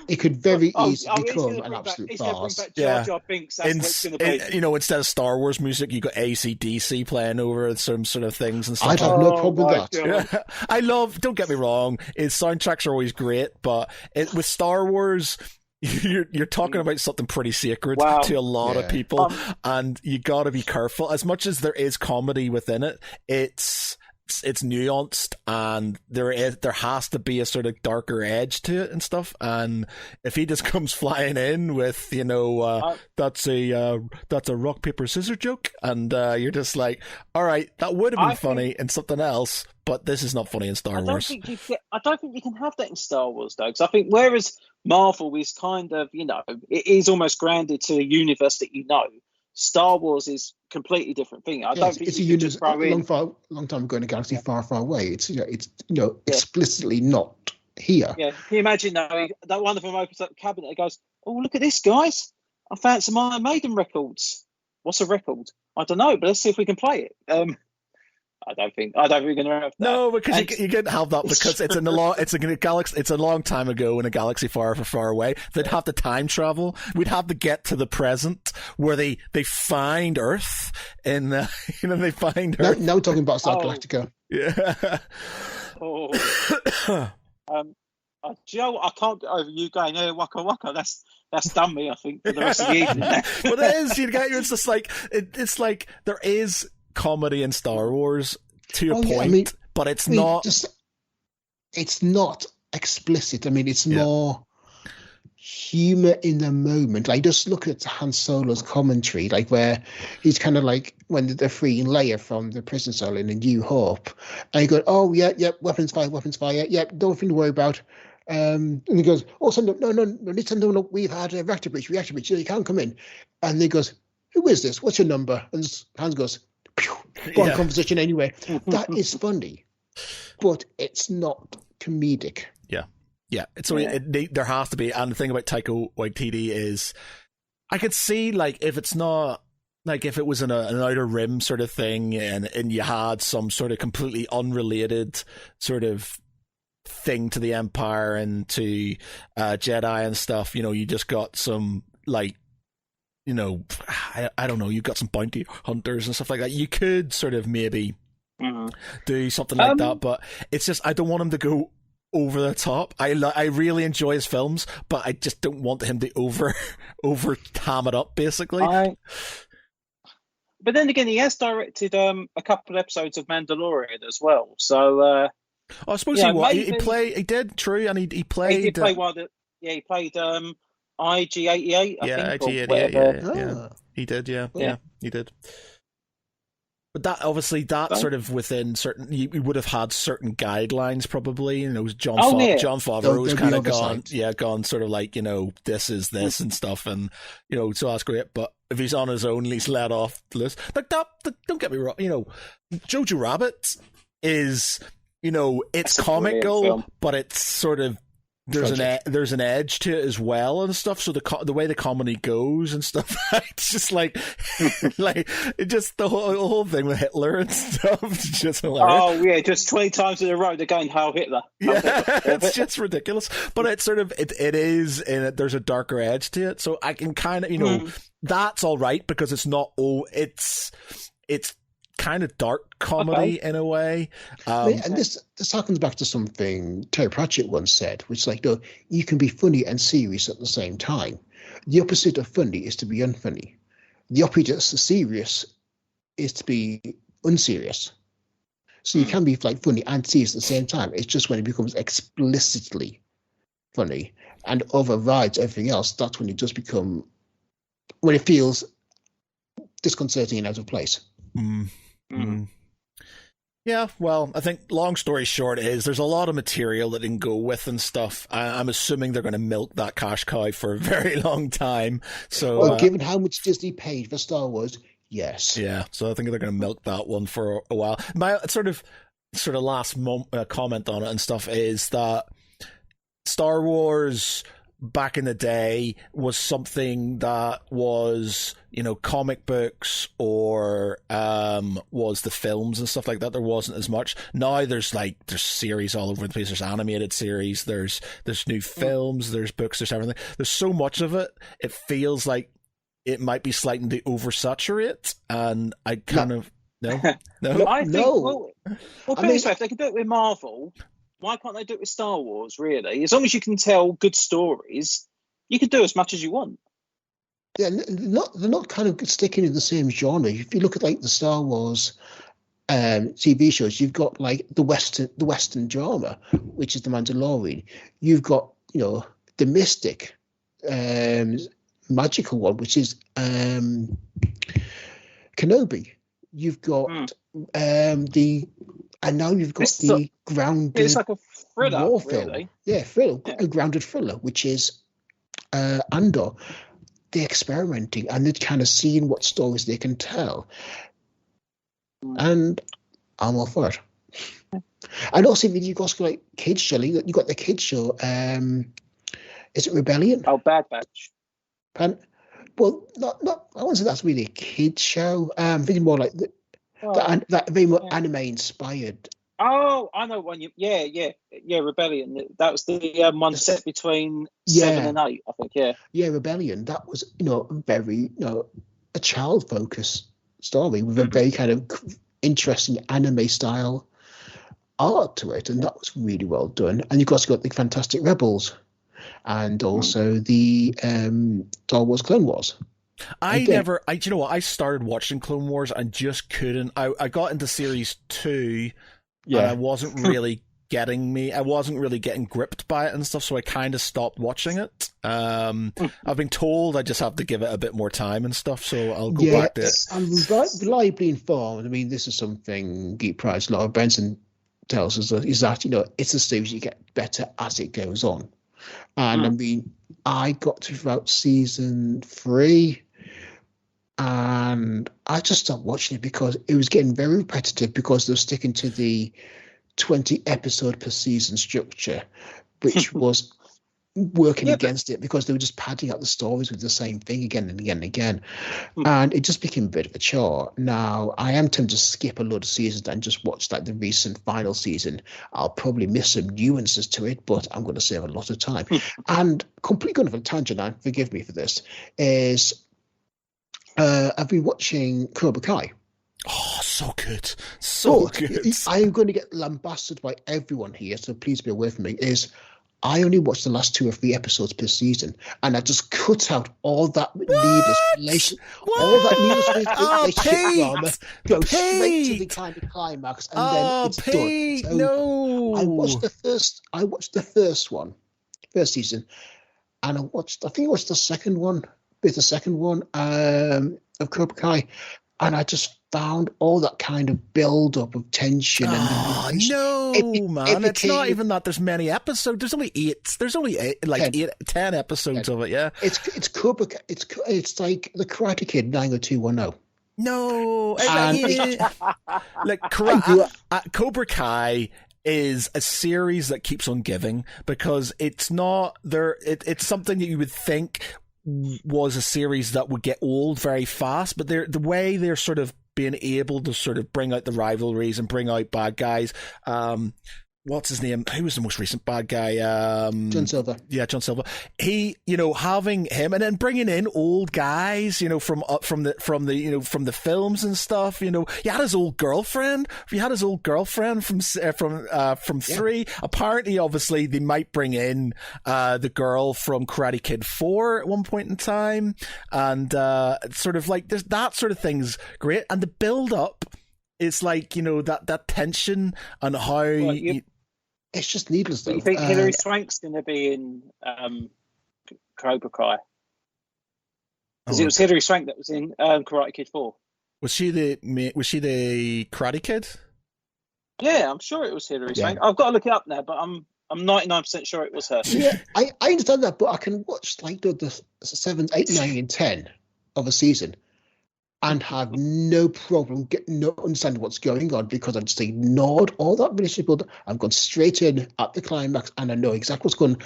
it could very easily become an absolute farce. Yeah, instead of Star Wars music, you got AC/DC playing over some sort of things and stuff. I'd have no problem with that. Yeah. Don't get me wrong, his soundtracks are always great, but with Star Wars, you're talking about something pretty sacred to a lot of people, and you got to be careful. As much as there is comedy within it, it's nuanced, and there has to be a sort of darker edge to it and stuff. And if he just comes flying in with that's a rock paper scissors joke, and you're just like, all right, that would have been funny in something else, but this is not funny in Star Wars. I don't think you can have that in Star Wars, though, because I think whereas Marvel is kind of, it is almost grounded to a universe that Star Wars is a completely different thing. I don't think it's a universe. Long time ago in a galaxy far, far away. It's explicitly not here. Yeah, can you imagine that one of them opens up the cabinet and goes, "Oh, look at this, guys! I found some Iron Maiden records. What's a record? I don't know, but let's see if we can play it." I don't think we're going to have that. No, because you can't have that, because it's a long time ago in a galaxy far, far, far away. They'd have to time travel. We'd have to get to the present where they find Earth, and they find Earth. Now we're talking about Star Galactica. Yeah. Joe, I can't get over you going, "Hey, waka waka." That's done me, I think, for the rest of the evening. Well, it is. It's just like it's like there is comedy in Star Wars to a point, but it's not. It's not explicit. It's more humor in the moment. Just look at Han Solo's commentary, where he's kind of when they're freeing Leia from the prison cell in A New Hope, and he goes, "Oh yeah, weapons fire, yeah, don't think to worry about." And he goes, "Oh, so no, we've had a reactor breach, you can't come in." And he goes, "Who is this? What's your number?" And Hans goes, "Go on, conversation anyway." That is funny, but it's not comedic. Yeah. There has to be. And the thing about Taika Waititi is, I could see if it's not if it was an Outer Rim sort of thing, and you had some sort of completely unrelated sort of thing to the Empire and to Jedi and stuff. You just got some I don't know, you've got some bounty hunters and stuff like that. You could sort of maybe do something like that, but it's just, I don't want him to go over the top. I really enjoy his films, but I just don't want him to over ham it up, basically. But then again, he has directed a couple of episodes of Mandalorian as well, so... I suppose he did, true, and he played... He did play he played... IG-88, I think. IG-88, yeah. He did, yeah, he did. But that, obviously, sort of within certain... You would have had certain guidelines, probably. Jon Favreau was kind of gone sort of this is this and stuff, and, so that's great. But if he's on his own, he's let off the list. Don't get me wrong, Jojo Rabbit is, it's comical, but it's sort of... There's an edge to it as well and stuff. So the way the comedy goes and stuff, it's just just the whole thing with Hitler and stuff. It's just hilarious. Oh yeah, just 20 times in a row they're going Heil Hitler. It's just ridiculous. But it's sort of it is, and there's a darker edge to it. So I can kind of that's all right, because it's not it's kind of dark comedy in a way. And this harkens back to something Terry Pratchett once said, which is you can be funny and serious at the same time. The opposite of funny is to be unfunny. The opposite of serious is to be unserious. So you can be funny and serious at the same time. It's just when it becomes explicitly funny and overrides everything else, that's when it does become, when it feels disconcerting and out of place. Yeah, well, I think long story short is there's a lot of material that they can go with and stuff. I'm assuming they're going to milk that cash cow for a very long time. So, Well, given how much Disney paid for Star Wars, yes. yeah, so I think they're going to milk that one for a while. My sort of last comment on it and stuff is that Star Wars back in the day was something that was, comic books or was the films and stuff like that. There wasn't as much. Now there's series all over the place. There's animated series, there's new films, there's books, there's everything. There's so much of it. It feels like it might be slightly oversaturate, and I kind of no. I think well, if they can do it with Marvel, why can't they do it with Star Wars, really? As long as you can tell good stories, you can do as much as you want. Yeah, they're not kind of sticking in the same genre. If you look at the Star Wars TV shows, you've got the Western drama, which is The Mandalorian. You've got the mystic, magical one, which is Kenobi. You've got and now you've got the grounded. It's like a thriller, war really. Film. A grounded thriller, which is Andor. They're experimenting and they're kind of seeing what stories they can tell, and I'm all for it. And also, you've got kids show. You got the kids show. Is it Rebellion? Oh, Bad Batch. Well, not. I wouldn't say that's really a kids show. I'm thinking more like that very much anime inspired. Oh, I know one. Yeah, Rebellion. That was the one set between 7 and 8, I think. Yeah, Rebellion. That was very a child focused story with a very kind of interesting anime style art to it, and that was really well done. And you've also got the Fantastic Rebels, and also the Star Wars Clone Wars. I you know what? I started watching Clone Wars and just couldn't. I got into series 2, and I wasn't really I wasn't really getting gripped by it and stuff, so I kind of stopped watching it. I've been told I just have to give it a bit more time and stuff, so I'll go back to it. I'm reliably informed. I mean, this is something Geek Prize Laura Benson tells us, is that it's a series you get better as it goes on. And I mean, I got to about season 3. And I just stopped watching it because it was getting very repetitive, because they were sticking to the 20 episode per season structure, which was working against it, because they were just padding out the stories with the same thing again and again and again. And it just became a bit of a chore. Now, I am tempted to skip a load of seasons and just watch the recent final season. I'll probably miss some nuances to it, but I'm going to save a lot of time. And completely going off a tangent, and forgive me for this, is I've been watching Cobra Kai. Oh, so good. So good. I am going to get lambasted by everyone here, so please be aware from me, I only watched the last 2 or 3 episodes per season, and I just cut out all that needless relationship drama, go straight to the kind of climax, and then it's done. So no. I watched the first season, and I think I watched the second one of Cobra Kai, and I just found all that kind of build-up of tension. It's not even that there's many episodes. There's only 8. There's only 10 episodes of it. Yeah, it's Cobra. It's like the Karate Kid 90210. No, Cobra Kai is a series that keeps on giving, because it's not there. It's something that you would think was a series that would get old very fast, but the way they're sort of being able to sort of bring out the rivalries and bring out bad guys. What's his name? Who was the most recent bad guy? John Silver. Yeah, John Silver. He, having him and then bringing in old guys, from the films and stuff. He had his old girlfriend. From 3. Apparently, obviously, they might bring in the girl from Karate Kid 4 at one point in time, and sort of like that sort of thing's great, and the build up. It's like, that tension and how... it's just needless, though. You think Hilary Swank's going to be in Cobra Kai? Because it was Hilary Swank that was in Karate Kid 4. Was she the Karate Kid? Yeah, I'm sure it was Hilary Yeah. Swank. I've got to look it up now, but I'm 99% sure it was her. Yeah, I understand that, but I can watch like the 7, 8, 9, and 10 of a season and have no problem understanding what's going on because I've just ignored all that relationship build. I've gone straight in at the climax and I know exactly what's going on.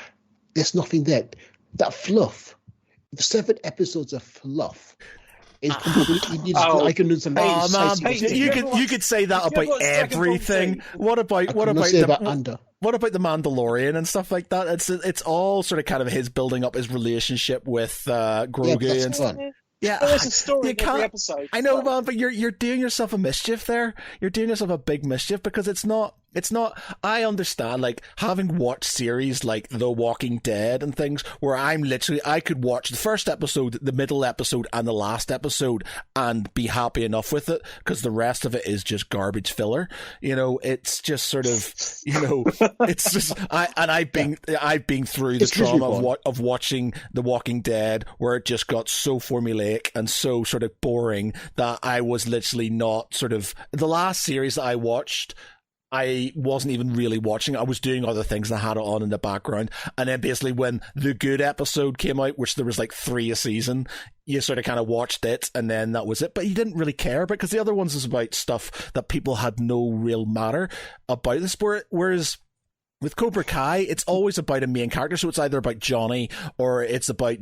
There's nothing there. That fluff, the 7 episodes of fluff is completely. I can understand. Oh man, you could say that about everything. What about the Mandalorian and stuff like that? It's all sort of kind of his building up his relationship with Grogu and stuff. Yeah, there's a story in every episode. I know, man, but you're doing yourself a mischief there. You're doing yourself a big mischief because it's not. I understand, like, having watched series like The Walking Dead and things where I could watch the first episode, the middle episode, and the last episode and be happy enough with it because the rest of it is just garbage filler. You know, it's just sort of, you know, it's just, I've been through the trauma of watching The Walking Dead where it just got so formulaic and so sort of boring that I was literally not sort of, the last series that I watched, I wasn't even really watching. I was doing other things and I had it on in the background. And then basically when the good episode came out, which there was like 3 a season, you sort of kind of watched it and then that was it. But you didn't really care because the other ones is about stuff that people had no real matter about the sport. Whereas with Cobra Kai, it's always about a main character. So it's either about Johnny or it's about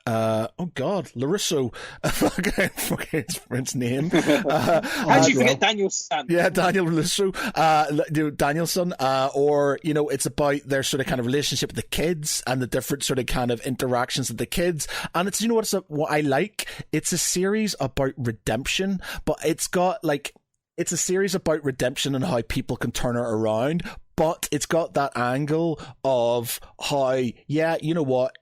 oh God, Larusso. Fucking his name. How do you forget Danielson? Yeah, Daniel Larusso. Danielson. Or, you know, it's about their sort of kind of relationship with the kids and the different sort of kind of interactions with the kids. And it's, you know what I like? It's a series about redemption, but it's a series about redemption and how people can turn it around. But it's got that angle of how, yeah, you know what?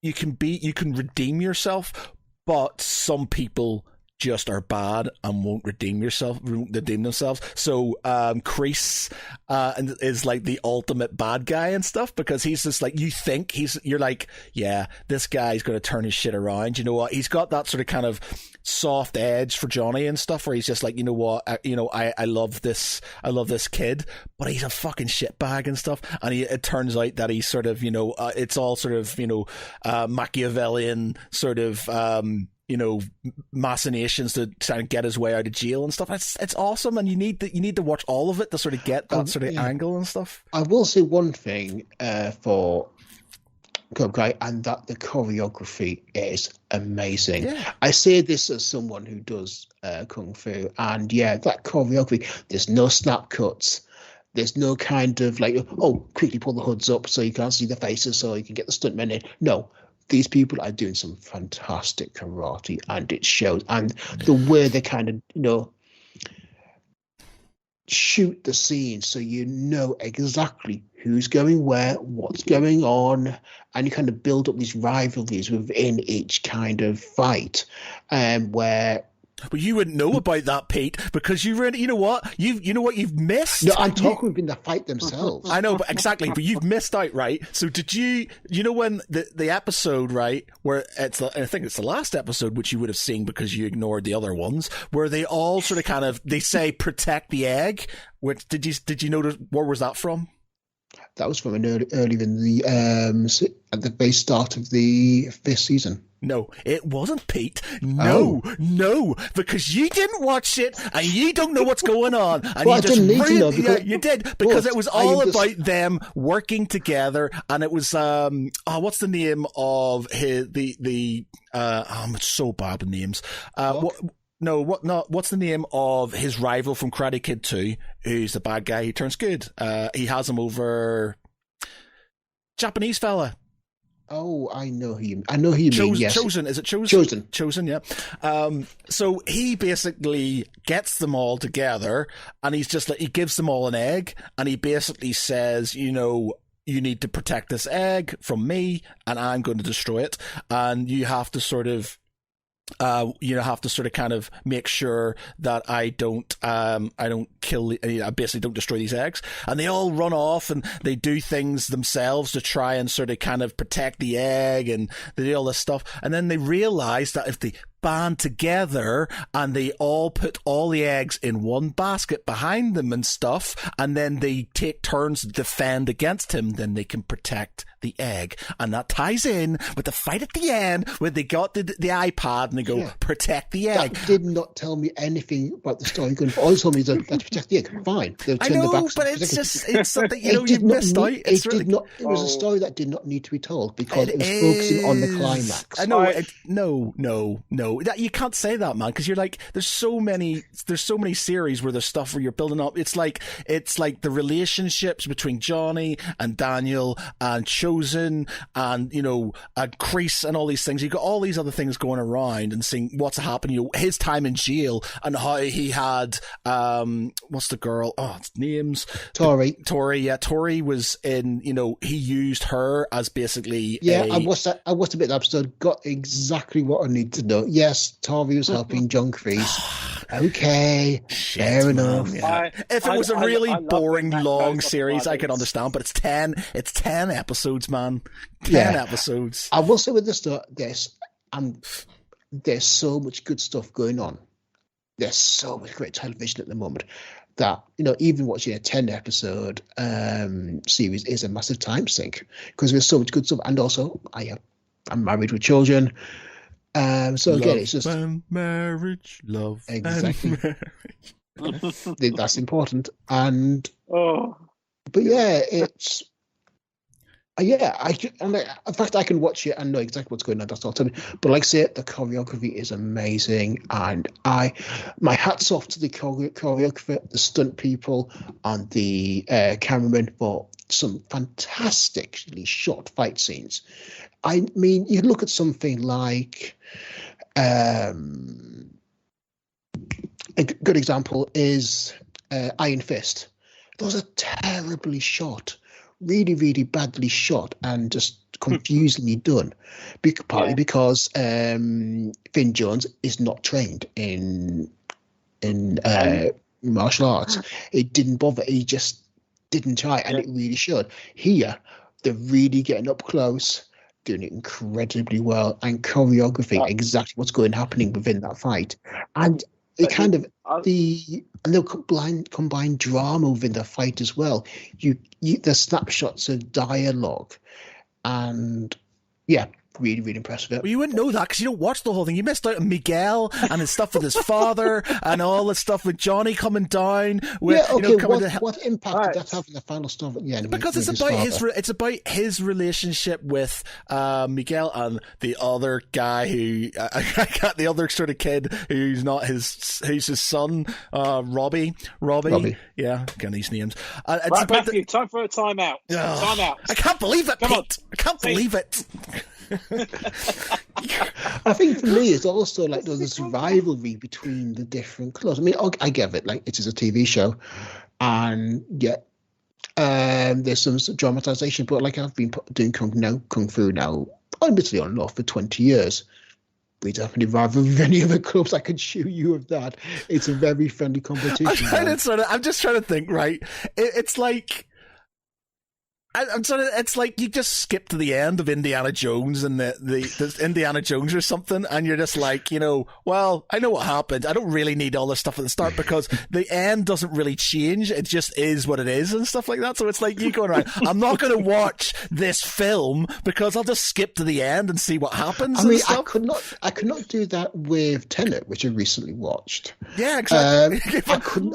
You can redeem yourself, but some people just are bad and won't redeem themselves. So Kreese is like the ultimate bad guy and stuff because he's just like, you're like, yeah, this guy's going to turn his shit around. You know what? He's got that sort of kind of soft edge for Johnny and stuff where he's just like, you know what? I love this kid, but he's a fucking shitbag and stuff. And it turns out that he's sort of, you know, it's all sort of, you know, Machiavellian sort of, you know, machinations to try and get his way out of jail and stuff. It's awesome, and you need to watch all of it to sort of get that sort of angle and stuff. I will say one thing for Cobra Kai, and that the choreography is amazing. Yeah. I say this as someone who does kung fu, and yeah, that choreography. There's no snap cuts. There's no kind of like, oh, quickly pull the hoods up so you can't see the faces, so you can get the stuntmen in. No. These people are doing some fantastic karate, and it shows. And the way they kind of, you know, shoot the scene so you know exactly who's going where, what's going on, and you kind of build up these rivalries within each kind of fight, where. But you wouldn't know about that, Pete, because you know what you've missed. No, I'm talking within the fight themselves. I know, but exactly. But you've missed out, right? So did you know when the episode, right, where I think it's the last episode, which you would have seen because you ignored the other ones, where they all sort of kind of they say protect the egg. Which did you notice? Where was that from? That was from earlier in the at the very start of the 5th season. No, it wasn't, Pete. No, because you didn't watch it and you don't know what's going on. And well, I didn't need to know because you did because it was all about them working together, and it was what's the name of I'm so bad with names. What's the name of his rival from Karate Kid 2, who's the bad guy? He turns good. He has him over Japanese fella. Oh, I know who you mean. Yes. Chosen. Is it Chosen? Chosen, yeah. So he basically gets them all together, and he's just like, he gives them all an egg, and he basically says, you know, you need to protect this egg from me, and I'm going to destroy it, and you have to sort of kind of make sure that I don't kill, I basically don't destroy these eggs. And they all run off and they do things themselves to try and sort of kind of protect the egg, and they do all this stuff. And then they realize that if they band together and they all put all the eggs in one basket behind them and stuff, and then they take turns to defend against him, then they can protect the egg. And that ties in with the fight at the end where they got the iPad and they go, protect the egg. That did not tell me anything about the story going forward. All it told me is that to protect the egg. Fine. I know, but it's something, you missed out. It was a story that did not need to be told because it was focusing on the climax. I know. No. You can't say that, man, because you're like, there's so many series where there's stuff where you're building up. It's like the relationships between Johnny and Daniel and Chosen and, and Kreese and all these things. You've got all these other things going around and seeing what's happening, his time in jail and how he had, what's the girl? Oh, it's names. Tori, yeah. Tori was in, he used her as basically I watched a bit of the episode, got exactly what I need to know. Yes, Tori was helping John Kreese. Okay, fair enough. Yeah. If it was a really boring, long series, I could understand, but it's 10 episodes, man. 10 episodes. I will say with this, there's so much good stuff going on. There's so much great television at the moment that, even watching a 10-episode series is a massive time sink because there's so much good stuff. And also, I'm married with children. So love again, it's just marriage, love exactly. and marriage. That's important. And but it's in fact I can watch it and know exactly what's going on. That's all. But like I say, the choreography is amazing, and my hats off to the choreographer, the stunt people, and the cameraman for some fantastically shot fight scenes. I mean, you look at something like a good example is Iron Fist. Those are terribly shot, really, really badly shot, and just confusingly done. Partly because Finn Jones is not trained in martial arts. It didn't bother. He just didn't try, and it really showed. Here, they're really getting up close, doing it incredibly well, and choreographing exactly what's happening within that fight. And it kind of they'll combine drama within the fight as well. The snapshots of dialogue, and really, really impressive. Well, you wouldn't know that because you don't watch the whole thing. You missed out on Miguel and his stuff with his father and all the stuff with Johnny coming down. With, what impact did that have on the final stuff at the end? Because it's about his relationship with Miguel and the other guy who the other sort of kid who's his son, Robbie. Yeah, getting these names. Right, Matthew, time for a timeout. Timeout. I can't believe it, Pete. I can't believe it. I think for me, it's also like there's this rivalry between the different clubs. I mean, I get it, like it is a TV show, and there's some dramatization. But like I've been doing kung fu now, admittedly on and off for 20 years. We definitely rather than any other clubs. I could show you of that. It's a very friendly competition. I'm just trying to think. Right, it's like. It's like you just skip to the end of Indiana Jones and the Indiana Jones or something, and you're just like, well, I know what happened. I don't really need all this stuff at the start because the end doesn't really change. It just is what it is and stuff like that. So it's like you going around, I'm not going to watch this film because I'll just skip to the end and see what happens. I mean, I could not do that with Tenet, which I recently watched. Yeah, exactly.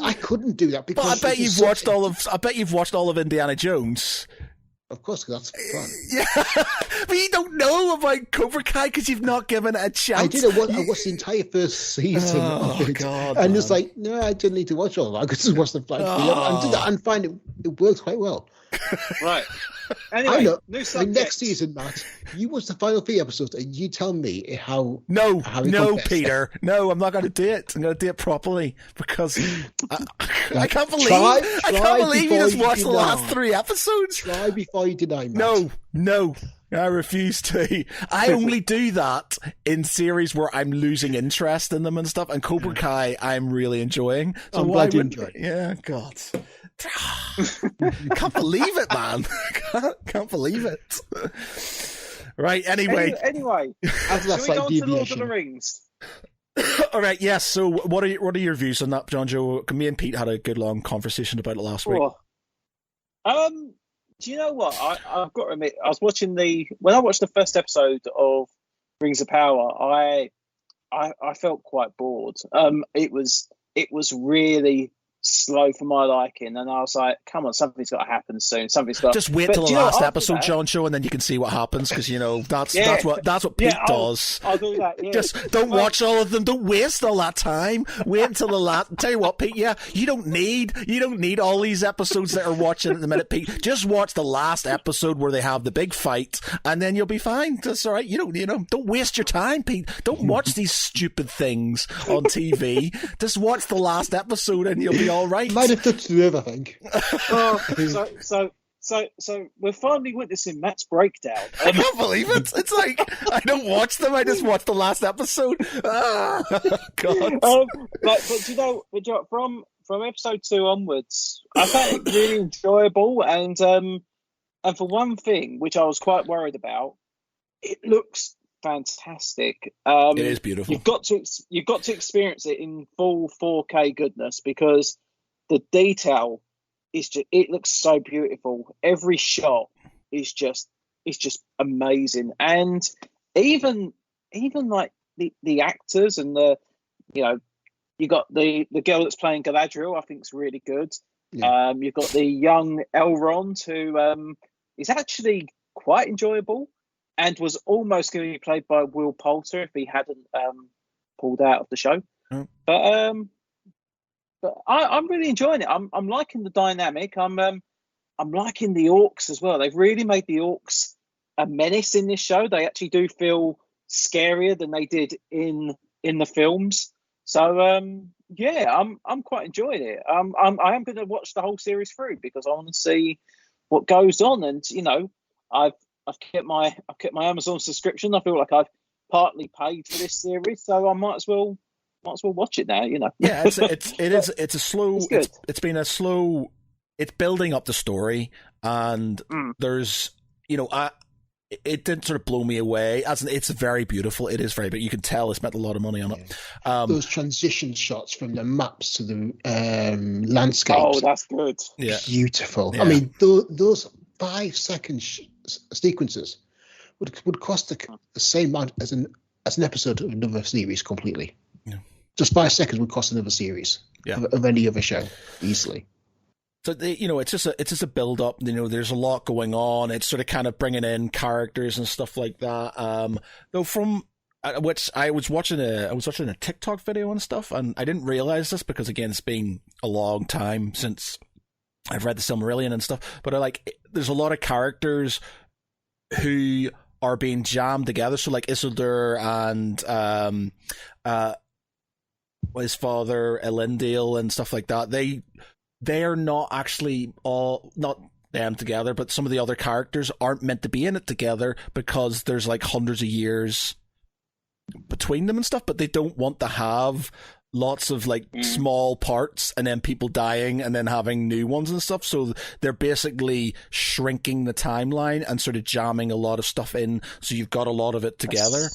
I couldn't do that because. But I bet you've watched all of Indiana Jones. Of course, that's fun. Yeah, but you don't know about Cobra Kai because you've not given it a chance. I did. I watched the entire first season of it, God, and it's like, no, I didn't need to watch all that. I could just watch the flight and do that and find it works quite well. Right. Anyway, I know. New subject. Next season, Matt, you watch the final 3 episodes and you tell me how. No, Peter. No, I'm not going to do it. I'm going to do it properly because I can't believe you just watched the last 3 episodes. Try before you deny, Matt. No. I refuse to. I only do that in series where I'm losing interest in them and stuff. And Cobra Kai, I'm really enjoying. So I'm glad you enjoy it. Yeah, God. Can't believe it, man. Can't believe it. Right, anyway. Anyway, after that should we go on to Lord of the Rings? All right, yes. So, what are your views on that, Jon Jo? Me and Pete had a good long conversation about it last week. Do you know what? I've got to admit, when I watched the first episode of Rings of Power, I felt quite bored. It was really slow for my liking, and I was like, "Come on, something's got to happen soon. Something's got." Just wait till the last episode, Jon Jo, and then you can see what happens, because that's what Pete does. I'll do that. Yeah. Just don't watch all of them. Don't waste all that time. Wait until the last. Tell you what, Pete. Yeah, you don't need all these episodes that are watching at the minute, Pete. Just watch the last episode where they have the big fight, and then you'll be fine. That's all right. Don't waste your time, Pete. Don't watch these stupid things on TV. Just watch the last episode, and you'll be all right. Might have touched the I think. So we're finally witnessing Matt's breakdown. I can't believe it. It's like I don't watch them. I just watch the last episode. God. But from episode 2 onwards, I found it really enjoyable. And for one thing, which I was quite worried about, it looks fantastic. It is beautiful. You've got to experience it in full 4K goodness, because the detail it looks so beautiful. Every shot is just amazing, and even like the actors and you got the girl that's playing Galadriel, I think is really good. Yeah. You've got the young Elrond, who is actually quite enjoyable, and was almost going to be played by Will Poulter if he hadn't pulled out of the show. Mm. But I'm really enjoying it. I'm liking the dynamic. I'm liking the orcs as well. They've really made the orcs a menace in this show. They actually do feel scarier than they did in the films. So I'm quite enjoying it. I am going to watch the whole series through, because I want to see what goes on. And I've kept my Amazon subscription. I feel like I've partly paid for this series, so I might as well watch it now. Yeah, it's a slow. It's been a slow. It's building up the story, and there's it didn't sort of blow me away. It's very beautiful. It is very, but you can tell they spent a lot of money on it. Those transition shots from the maps to the landscapes. Oh, that's good. Yeah, beautiful. Yeah. I mean, those 5-second sequences would cost the same amount as an episode of another series completely. Yeah. Just 5 seconds would cost another series of any other show easily. So it's just a build up. There's a lot going on. It's sort of kind of bringing in characters and stuff like that. Though from which I was watching a TikTok video and stuff, and I didn't realize this because again it's been a long time since I've read the Silmarillion and stuff. But there's a lot of characters who are being jammed together. So like Isildur and his father Elendil and stuff like that. They are not actually not them together, but some of the other characters aren't meant to be in it together because there's like hundreds of years between them and stuff, but they don't want to have lots of small parts and then people dying and then having new ones and stuff. So they're basically shrinking the timeline and sort of jamming a lot of stuff in. So you've got a lot of it together,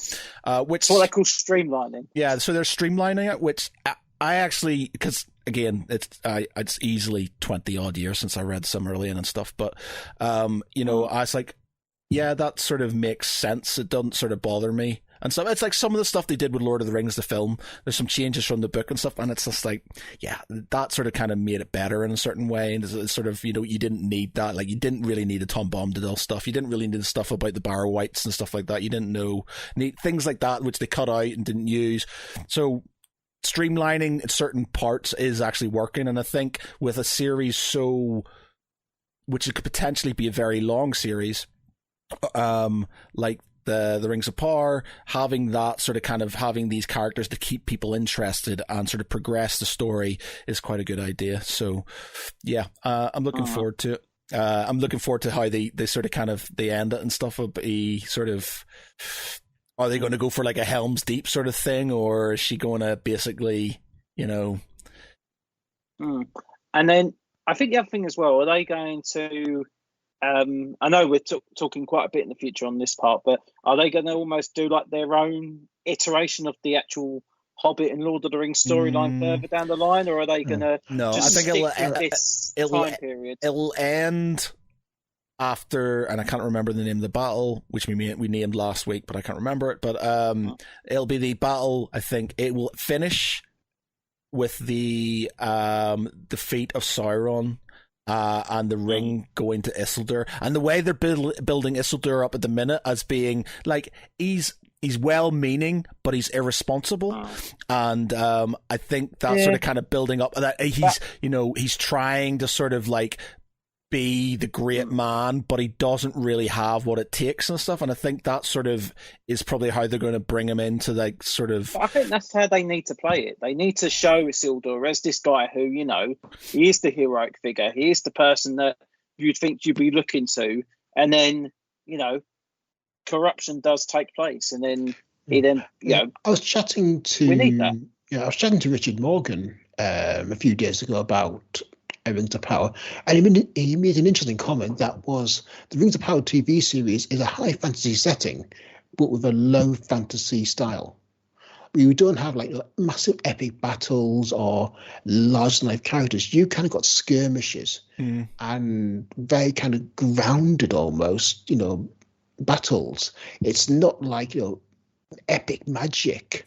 which what they call streamlining. Yeah. So they're streamlining it, which I actually, because again, it's easily 20 odd years since I read Silmarillion and stuff, but I was like, yeah, that sort of makes sense. It doesn't sort of bother me. And so it's like some of the stuff they did with Lord of the Rings, the film, there's some changes from the book and stuff, and it's just like, yeah, that sort of kind of made it better in a certain way. And it's sort of, you didn't need that. Like, you didn't really need a Tom Bombadil stuff. You didn't really need the stuff about the Barrow Wights and stuff like that. You didn't need things like that, which they cut out and didn't use. So streamlining certain parts is actually working. And I think with a series which it could potentially be a very long series, like the Rings of Power, having that sort of kind of having these characters to keep people interested and sort of progress the story is quite a good idea. So yeah, I'm looking forward to it. I'm looking forward to how they sort of kind of they end it and stuff. Will be sort of, are they going to go for like a Helm's Deep sort of thing, or is she going to basically, And then I think the other thing as well, are they going to I know we're talking quite a bit in the future on this part, but are they going to almost do like their own iteration of the actual Hobbit and Lord of the Rings storyline further down the line, or are they going to just stick with this time period? It'll end after, and I can't remember the name of the battle, which we named last week, but I can't remember it. But it'll be the battle. I think it will finish with the defeat of Sauron. And the ring going to Isildur, and the way they're building Isildur up at the minute as being like he's well-meaning, but he's irresponsible, and I think that's sort of kind of building up that he's trying to sort of like be the great man, but he doesn't really have what it takes and stuff. And I think that sort of is probably how they're going to bring him into like sort of. I think that's how they need to play it. They need to show Isildur as this guy who, he is the heroic figure. He is the person that you'd think you'd be looking to, and then corruption does take place, and then I was chatting to. We need that. Yeah, I was chatting to Richard Morgan a few days ago about Rings of Power, and he made an interesting comment that was the Rings of Power TV series is a high fantasy setting, but with a low fantasy style. You don't have like massive epic battles or large than life characters. You kind of got skirmishes and very kind of grounded almost, battles. It's not like epic magic.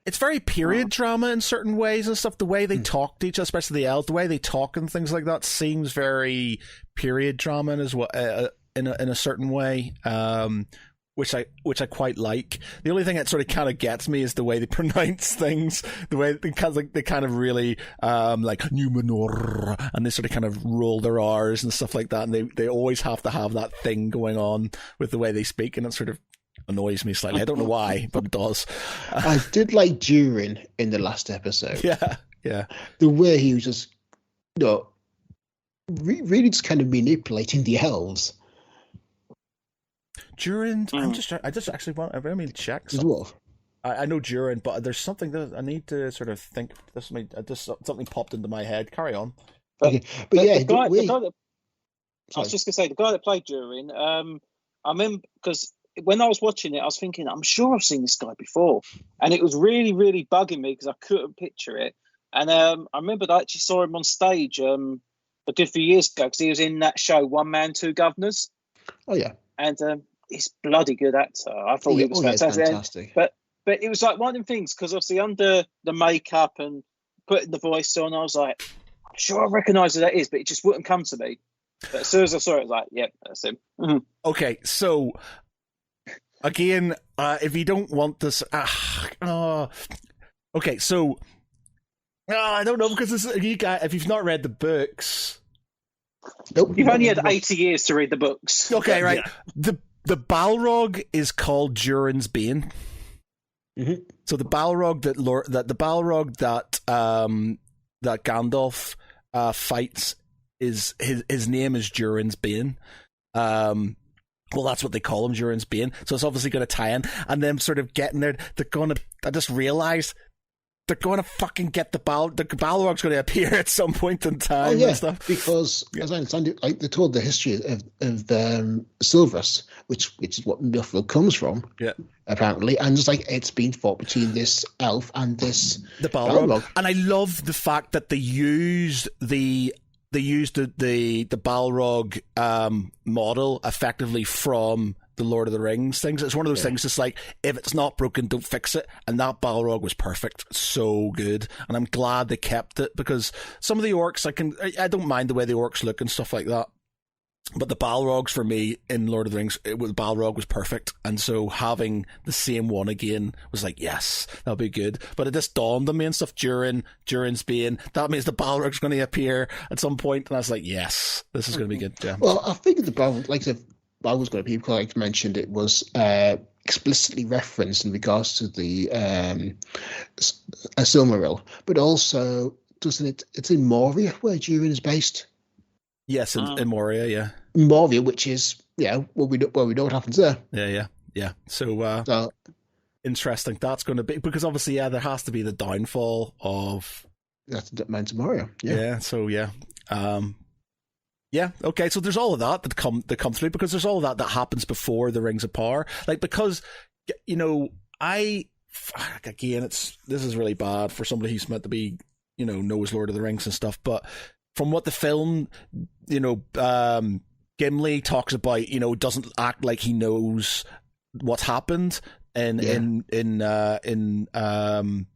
It's very period drama in certain ways and stuff. The way they talk to each other, especially the elves, the way they talk and things like that seems very period drama as well, in a certain way, which I quite like. The only thing that sort of kind of gets me is the way they pronounce things, the way they kind of really like Numenor, and they sort of kind of roll their R's and stuff like that, and they always have to have that thing going on with the way they speak, and it sort of annoys me slightly. I don't know why, but it does. I did like Durin in the last episode. Yeah. The way he was just, really just kind of manipulating the elves. Durin, I just actually want. I mean, check. I know Durin, but there's something that I need to sort of think. Something popped into my head. Carry on. Okay, but yeah, the guy that, I was just gonna say the guy that played Durin. I remember because when I was watching it, I was thinking, I'm sure I've seen this guy before. And it was really, really bugging me because I couldn't picture it. And I remember I actually saw him on stage a good few years ago because he was in that show, One Man, Two Governors. Oh, yeah. And he's a bloody good actor. I thought he was fantastic. But it was like one of them things because obviously under the makeup and putting the voice on, I was like, I'm sure I recognise who that is, but it just wouldn't come to me. But as soon as I saw it, I was like, yep, that's him. Mm-hmm. Okay, so... Again, if you don't want this, okay. So, I don't know because if you've not read the books, nope, you've only had 80 years to read the books. Okay, right. Yeah. The Balrog is called Durin's Bane. Mm-hmm. So the Balrog that Gandalf fights is his name is Durin's Bane. Well, that's what they call him, Durin's Bane. So it's obviously going to tie in. And them sort of getting there, I just realised they're going to fucking get the Balrog's going to appear at some point in time and stuff. Because, as I understand it, like they told the history of Silvers, which is what Mithril comes from, apparently. And it's like it's been fought between this elf and the Balrog. And I love the fact that they used the Balrog model effectively from the Lord of the Rings things. It's one of those things. It's like if it's not broken, don't fix it. And that Balrog was perfect, so good. And I'm glad they kept it because some of the orcs, I don't mind the way the orcs look and stuff like that. But the Balrogs for me in Lord of the Rings, Balrog was perfect, and so having the same one again was like, yes, that'll be good. But it just dawned on me and stuff. Durin's Bane, that means the Balrog's going to appear at some point, and I was like, yes, this is going to be good. Yeah. Well, I think the Balrog, like the Balrog's going to be, because I mentioned it was explicitly referenced in regards to the Silmaril, but also doesn't it? It's in Moria where Durin is based. Yes, in Moria, yeah. Moria, which is, well, we know what happens there. Yeah. So, interesting. That's going to be, because obviously, there has to be the downfall of... That's Mount Moria, Yeah, so, Yeah, okay, so there's all of that come through, because there's all of that happens before the Rings of Power. Like, because, again, this is really bad for somebody who's meant to be, knows Lord of the Rings and stuff, but from what the film, Gimli talks about, doesn't act like he knows what's happened in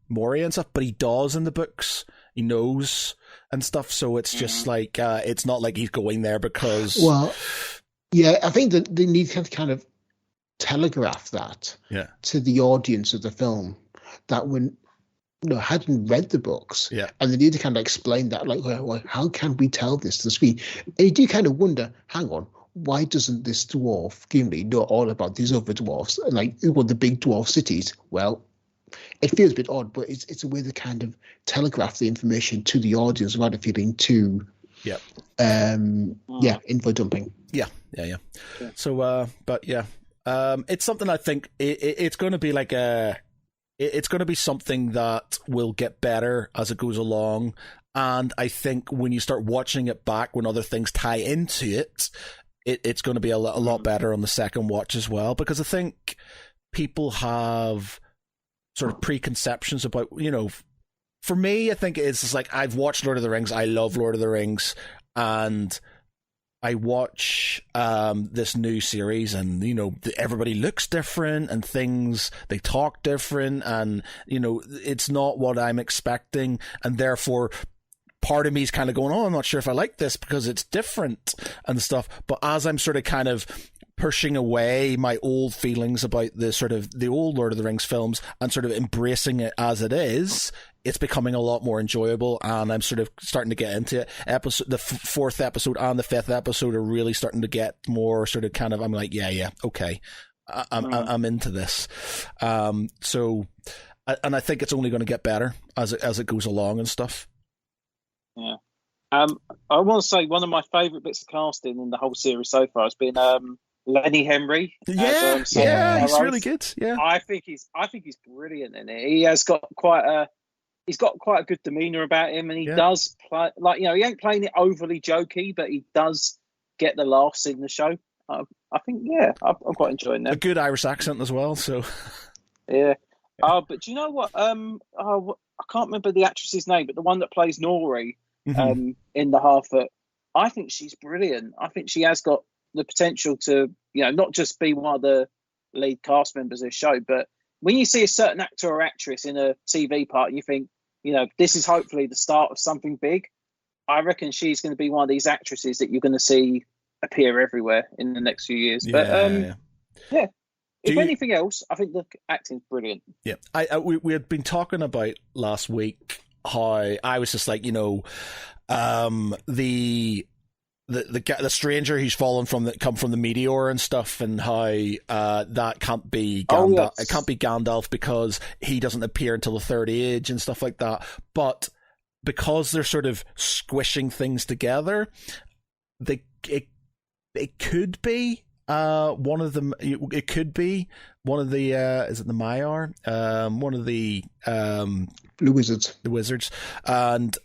Moria and stuff, but he does in the books. He knows and stuff, so it's just like it's not like he's going there because. Well, yeah, I think that they need to kind of telegraph that to the audience of the film that when hadn't read the books, and they need to kind of explain that, like, well, how can we tell this to the screen? And you do kind of wonder, hang on, why doesn't this dwarf Gimli know all about these other dwarfs, like the big dwarf cities? Well, it feels a bit odd, but it's a way to kind of telegraph the information to the audience without it feeling too info dumping. Yeah. So it's something I think it's going to be like it's going to be something that will get better as it goes along, and I think when you start watching it back, when other things tie into it, it's going to be a lot better on the second watch as well, because I think people have sort of preconceptions about, for me, I think it's just like, I've watched Lord of the Rings, I love Lord of the Rings, and I watch this new series, and everybody looks different and they talk different, and it's not what I'm expecting, and therefore part of me is kind of going, I'm not sure if I like this because it's different and stuff. But as I'm sort of kind of pushing away my old feelings about the old Lord of the Rings films and sort of embracing it as it is, it's becoming a lot more enjoyable, and I'm sort of starting to get into it. The fourth episode and the fifth episode are really starting to get more sort of kind of, I'm like, okay, I'm into this. So, and I think it's only going to get better as it goes along and stuff. Yeah. I want to say one of my favourite bits of casting in the whole series so far has been Lenny Henry. He's really good. Yeah, I think he's brilliant in it. He has got quite a good demeanour about him, and he does play he ain't playing it overly jokey, but he does get the laughs in the show. I think I'm quite enjoying that. A good Irish accent as well. So yeah. But do you know what? I can't remember the actress's name, but the one that plays Nori in the Harfoot, I think she's brilliant. I think she has got the potential to, not just be one of the lead cast members of the show, but when you see a certain actor or actress in a TV part, you think, this is hopefully the start of something big. I reckon she's going to be one of these actresses that you're going to see appear everywhere in the next few years. If anything else, I think the acting's brilliant. Yeah, we had been talking about last week how I was just like, the stranger who's fallen from the meteor and stuff, and how that can't be Gandalf. It can't be Gandalf because he doesn't appear until the Third Age and stuff like that. But because they're sort of squishing things together, it could be one of them. It could be one of the is it the Maiar? One of the Wizards. The wizards, and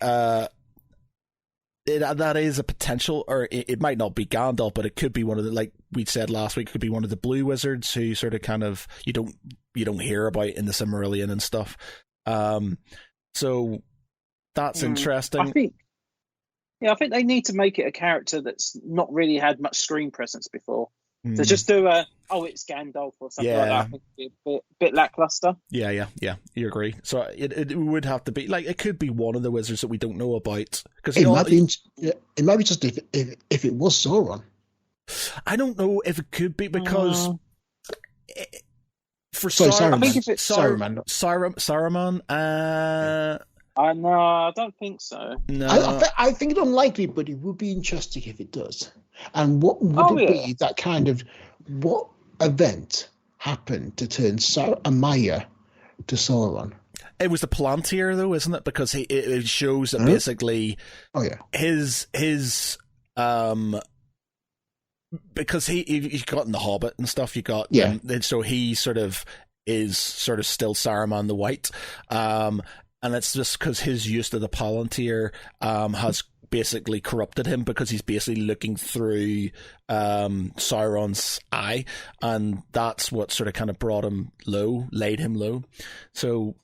that is a potential, or it might not be Gandalf, but it could be one of the, like we said last week, it could be one of the blue wizards who sort of kind of you don't hear about in the Silmarillion and stuff. So that's interesting. I think they need to make it a character that's not really had much screen presence before. So just do it's Gandalf or something like that. I think it'd be a bit lackluster. Yeah. You agree. So it would have to be like, it could be one of the wizards that we don't know about, because it might be just if it was Sauron. I don't know if it could be, because Saruman. I think if it's Saruman. No, I don't think so. No, I think it's unlikely, but it would be interesting if it does. And what would it be that kind of, what event happened to turn Maya to Sauron? It was the Palantir, though, isn't it? Because it shows that basically, his because he's got in the Hobbit and stuff. You got and so he is still Saruman the White, and it's just because his use of the Palantir has basically corrupted him because he's basically looking through Sauron's eye, and that's what sort of kind of brought him low, laid him low. So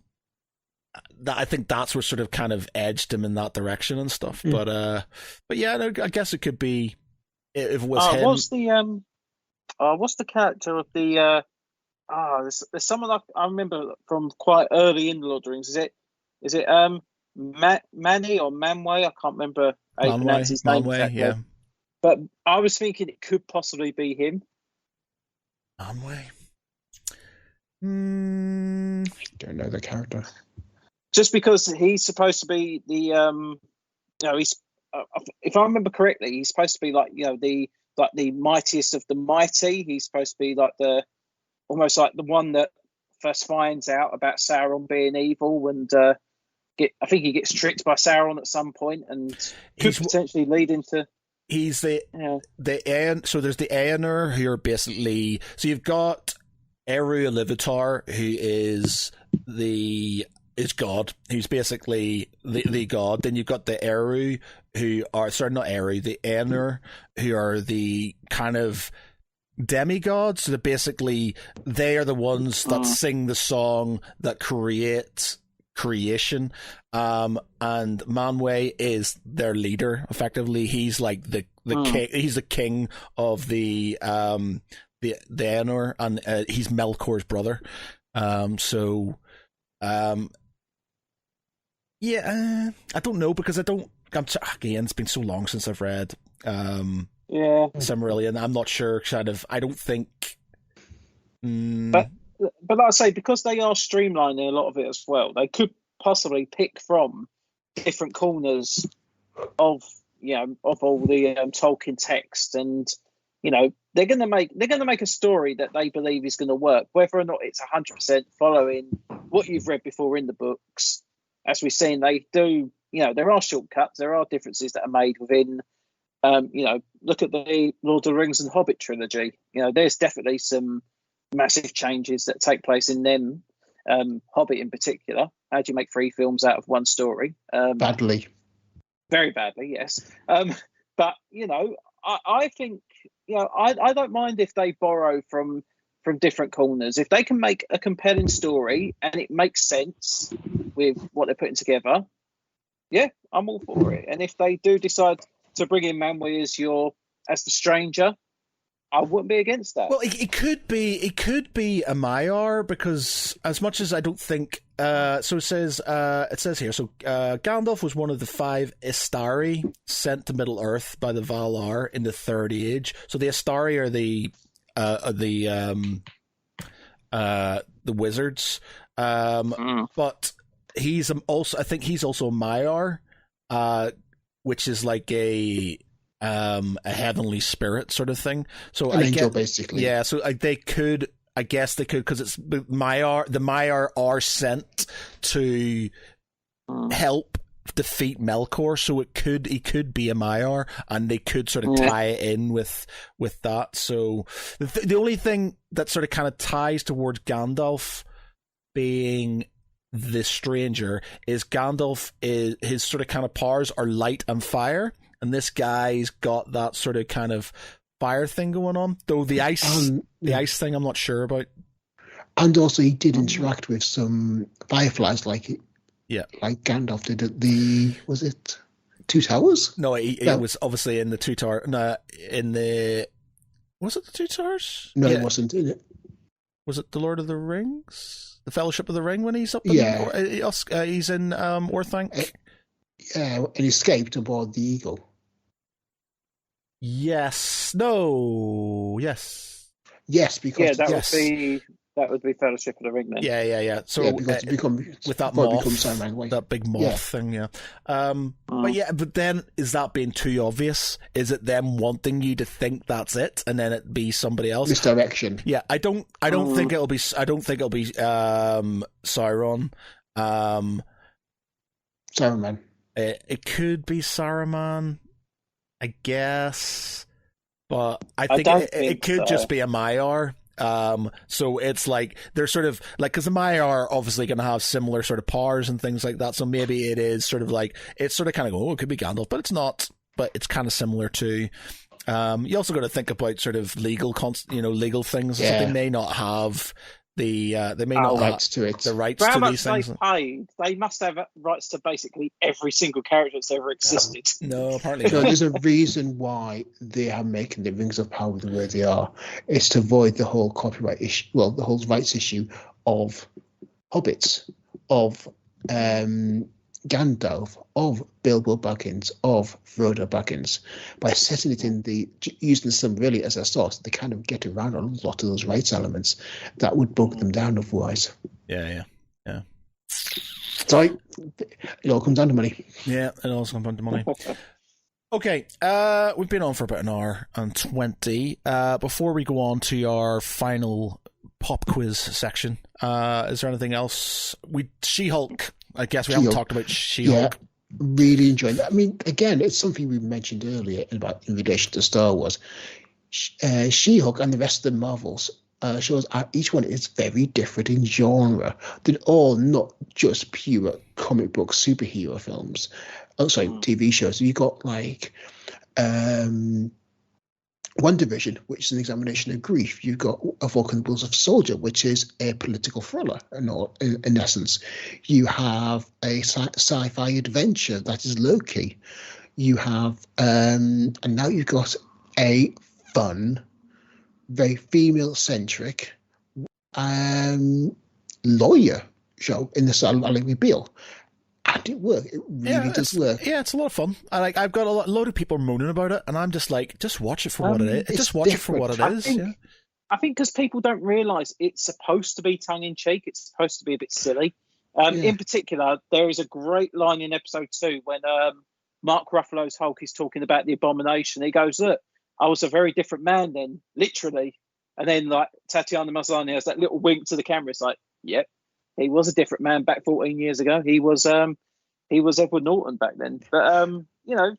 I think that's what sort of kind of edged him in that direction and stuff. But yeah, no, I guess it could be if it was him. What's the character of the? There's someone I remember from quite early in the Lord of the Rings. Is it Manny or Manway? I can't remember how you pronounce his name exactly. Yeah. But I was thinking it could possibly be him. Manway. I don't know the character. Just because he's supposed to be the he's if I remember correctly, he's supposed to be like the mightiest of the mighty. He's supposed to be like almost like the one that first finds out about Sauron being evil, and I think he gets tricked by Sauron at some point, and could potentially lead into. He's the so there's the Aenir who are basically, so you've got Eru Iluvatar, who is God, who's basically the god. Then you've got the Eru, who are not Eru, the Aenir, who are the kind of demigods. So basically they are the ones that sing the song that create creation, and Manwë is their leader. Effectively, he's like the king. He's the king of the Aenir, and he's Melkor's brother. Yeah, I don't know, because again, it's been so long since I've read Silmarillion. I'm not sure. I don't think. But like I say, because they are streamlining a lot of it as well, they could possibly pick from different corners of all the Tolkien text, and they're going to make a story that they believe is going to work, whether or not it's 100% following what you've read before in the books. As we've seen, they do. There are shortcuts, there are differences that are made within. Look at the Lord of the Rings and Hobbit trilogy. There's definitely some massive changes that take place in them. Hobbit in particular. How do you make 3 films out of one story? Badly. Very badly, yes. But I think I don't mind if they borrow from different corners. If they can make a compelling story and it makes sense with what they're putting together, yeah, I'm all for it. And if they do decide to bring in Manwë as the stranger, I wouldn't be against that. Well, it could be a Maiar, because as much as I don't think so it says here, so Gandalf was one of the 5 Istari sent to Middle Earth by the Valar in the Third Age. So the Istari are the wizards, but he's also, I think he's also a Maiar, which is like a heavenly spirit sort of thing. So an angel, basically. Yeah, so I guess they could, because it's the Maiar are sent to help defeat Melkor, so he could be a Maiar, and they could sort of tie it in with that. So the only thing that sort of kind of ties towards Gandalf being the stranger is his sort of kind of powers are light and fire, and this guy's got that sort of kind of fire thing going on, though the ice thing I'm not sure about. And also he did interact with some fireflies like Gandalf did at was it Two Towers? No, he was obviously in the Two Towers. No, was it the Two Towers? No, it wasn't in it. Was it the Lord of the Rings? The Fellowship of the Ring, when he's up in he's in Orthanc? And he escaped aboard the Eagle. Yes. No. Yes. Yes, because that would be Fellowship of the Ring then. Yeah. So with that moth, that big moth thing, But then is that being too obvious? Is it them wanting you to think that's it, and then it be somebody else? Misdirection. Yeah, I don't think it'll be Sauron. Saruman. It could be Saruman, I guess, but I think it could just be a Maiar. So it's like they're sort of like, because the Maya are obviously going to have similar sort of powers and things like that. So maybe it is sort of like, it's sort of kind of go, oh, it could be Gandalf, but it's not. But it's kind of similar to. You also got to think about sort of legal things. So they may not have the rights to it. The rights to these things. They must have rights to basically every single character that's ever existed. No, apparently not. There's a reason why they are making the Rings of Power the way they are. It's to avoid the whole copyright issue. Well, the whole rights issue of hobbits, of Gandalf, of Bilbo Baggins, of Frodo Baggins. By setting it in using some really as a source, they kind of get around a lot of those rights elements that would bog them down otherwise. Yeah. So it all comes down to money. Yeah, it all comes down to money. Okay, we've been on for about an hour and 20. Before we go on to our final pop quiz section, is there anything else? She-Hulk. I guess we haven't talked about She-Hulk. Yeah, really enjoying that. I mean, again, it's something we mentioned earlier in relation to Star Wars. She-Hulk and the rest of the Marvels shows each one is very different in genre. They're all not just pure comic book superhero films. TV shows. You've got like One Division, which is an examination of grief. You've got A Vulcan Wills of Soldier, which is a political thriller in essence. You have a sci-fi adventure that is Loki. You have, and now you've got a fun, very female-centric lawyer show in the Ally Beale. And it works. It really does work. Yeah, it's a lot of fun. I've got a load of people moaning about it, and I'm just like, just watch it for what it is. Just watch it for what it is. I think because people don't realise it's supposed to be tongue-in-cheek. It's supposed to be a bit silly. In particular, there is a great line in episode 2 when Mark Ruffalo's Hulk is talking about the Abomination. He goes, look, I was a very different man then, literally. And then like Tatiana Maslany has that little wink to the camera. It's like, yep. He was a different man back 14 years ago. He was Edward Norton back then. But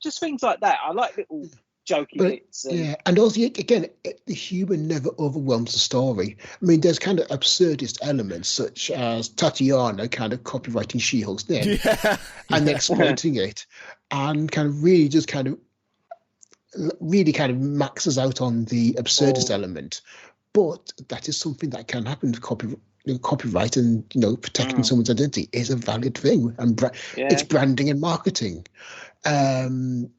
just things like that. I like little jokey bits. And also again, the humour never overwhelms the story. I mean, there's kind of absurdist elements such as Tatiana kind of copyrighting She-Hulk's name and exploiting it, and kind of really maxes out on the absurdist element. But that is something that can happen with copyright, and protecting someone's identity is a valid thing, and it's branding and marketing. But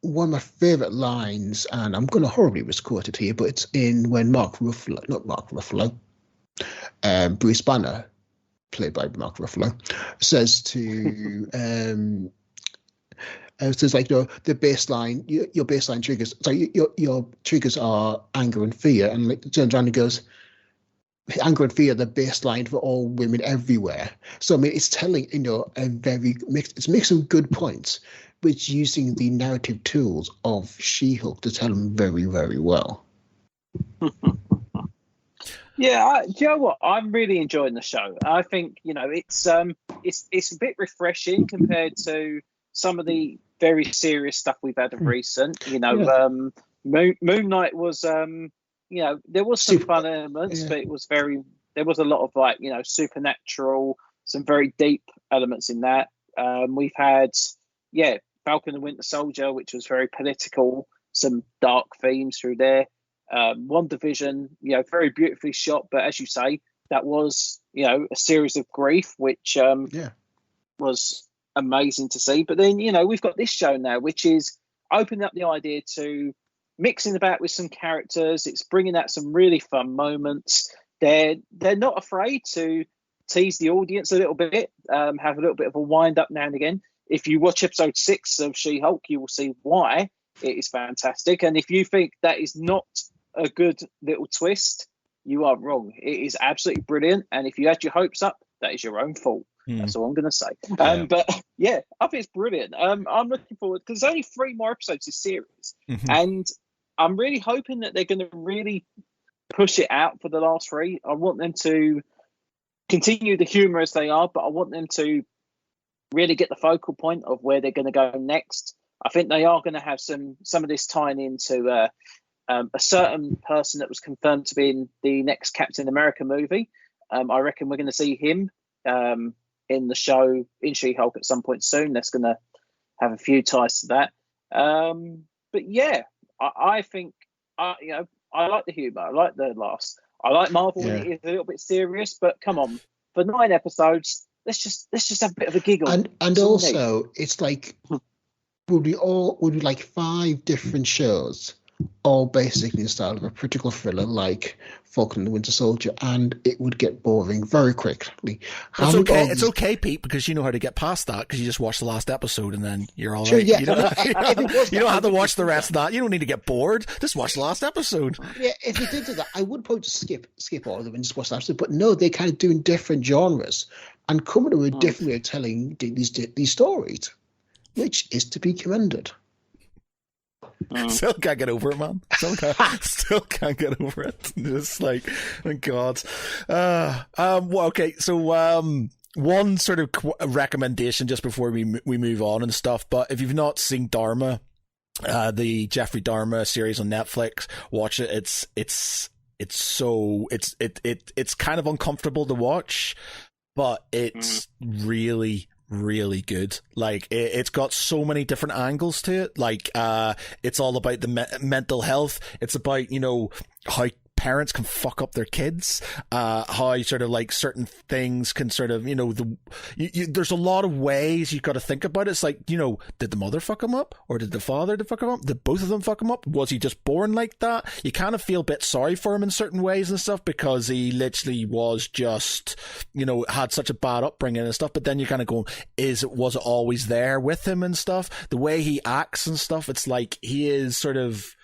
one of my favorite lines, and I'm going to horribly misquote it here, but it's in when Bruce Banner, played by Mark Ruffalo, says to says like, the baseline, your baseline triggers, so your triggers are anger and fear, and like turns around and goes, anger and fear, the baseline for all women everywhere. So I mean, it's telling it's making some good points, but it's using the narrative tools of She-Hulk to tell them very, very well. Yeah, do you know what? I'm really enjoying the show. I think it's a bit refreshing compared to some of the very serious stuff we've had of recent. Moon Knight was there was some fun elements, but there was a lot of like supernatural, some very deep elements in that. We've had Falcon and Winter Soldier, which was very political, some dark themes through there. One Division, very beautifully shot, but as you say, that was a series of grief, which was amazing to see. But then we've got this show now, which is opening up the idea to mixing about with some characters. It's bringing out some really fun moments. They're not afraid to tease the audience a little bit, have a little bit of a wind up now and again. If you watch episode 6 of She-Hulk, you will see why it is fantastic. And if you think that is not a good little twist, you are wrong. It is absolutely brilliant. And if you had your hopes up, that is your own fault. That's all I'm going to say. But yeah, I think it's brilliant. I'm looking forward, because there's only 3 more episodes this series. And I'm really hoping that they're going to really push it out for the last 3. I want them to continue the humour as they are, but I want them to really get the focal point of where they're going to go next. I think they are going to have some of this tying into a certain person that was confirmed to be in the next Captain America movie. I reckon we're going to see him in the show in She-Hulk at some point soon. That's going to have a few ties to that. But yeah, I think I like the humour. I like the laughs. I like Marvel when it is a little bit serious. But come on, for 9 episodes, let's just have a bit of a giggle. And also, it's like would we like 5 different shows, all basically the style of a political thriller like Falcon and the Winter Soldier, and it would get boring very quickly. It's okay, Pete, because you know how to get past that because you just watch the last episode and then you're all sure, right. Yeah. You don't have to watch the rest of that. You don't need to get bored. Just watch the last episode. Yeah, if you did do that, I would probably just skip all of them and just watch the episode. But no, they're kind of doing different genres and coming to a different way of telling these stories, which is to be commended. Still can't get over it, man. Still can't get over it. Just like, oh God. Well, okay. So, one sort of recommendation just before we move on and stuff. But if you've not seen Dharma, the Jeffrey Dahmer series on Netflix, watch it. It's kind of uncomfortable to watch, but it's really good. Like it's got so many different angles to it. Like it's all about the mental health. It's about, you know, how parents can fuck up their kids, how sort of like certain things can sort of, you know, there's a lot of ways you've got to think about it. It's like, you know, did the mother fuck him up or did the father fuck him up? Did both of them fuck him up? Was he just born like that? You kind of feel a bit sorry for him in certain ways and stuff because he literally was just, you know, had such a bad upbringing and stuff. But then you kind of go, was it always there with him and stuff? The way he acts and stuff, it's like he is sort of,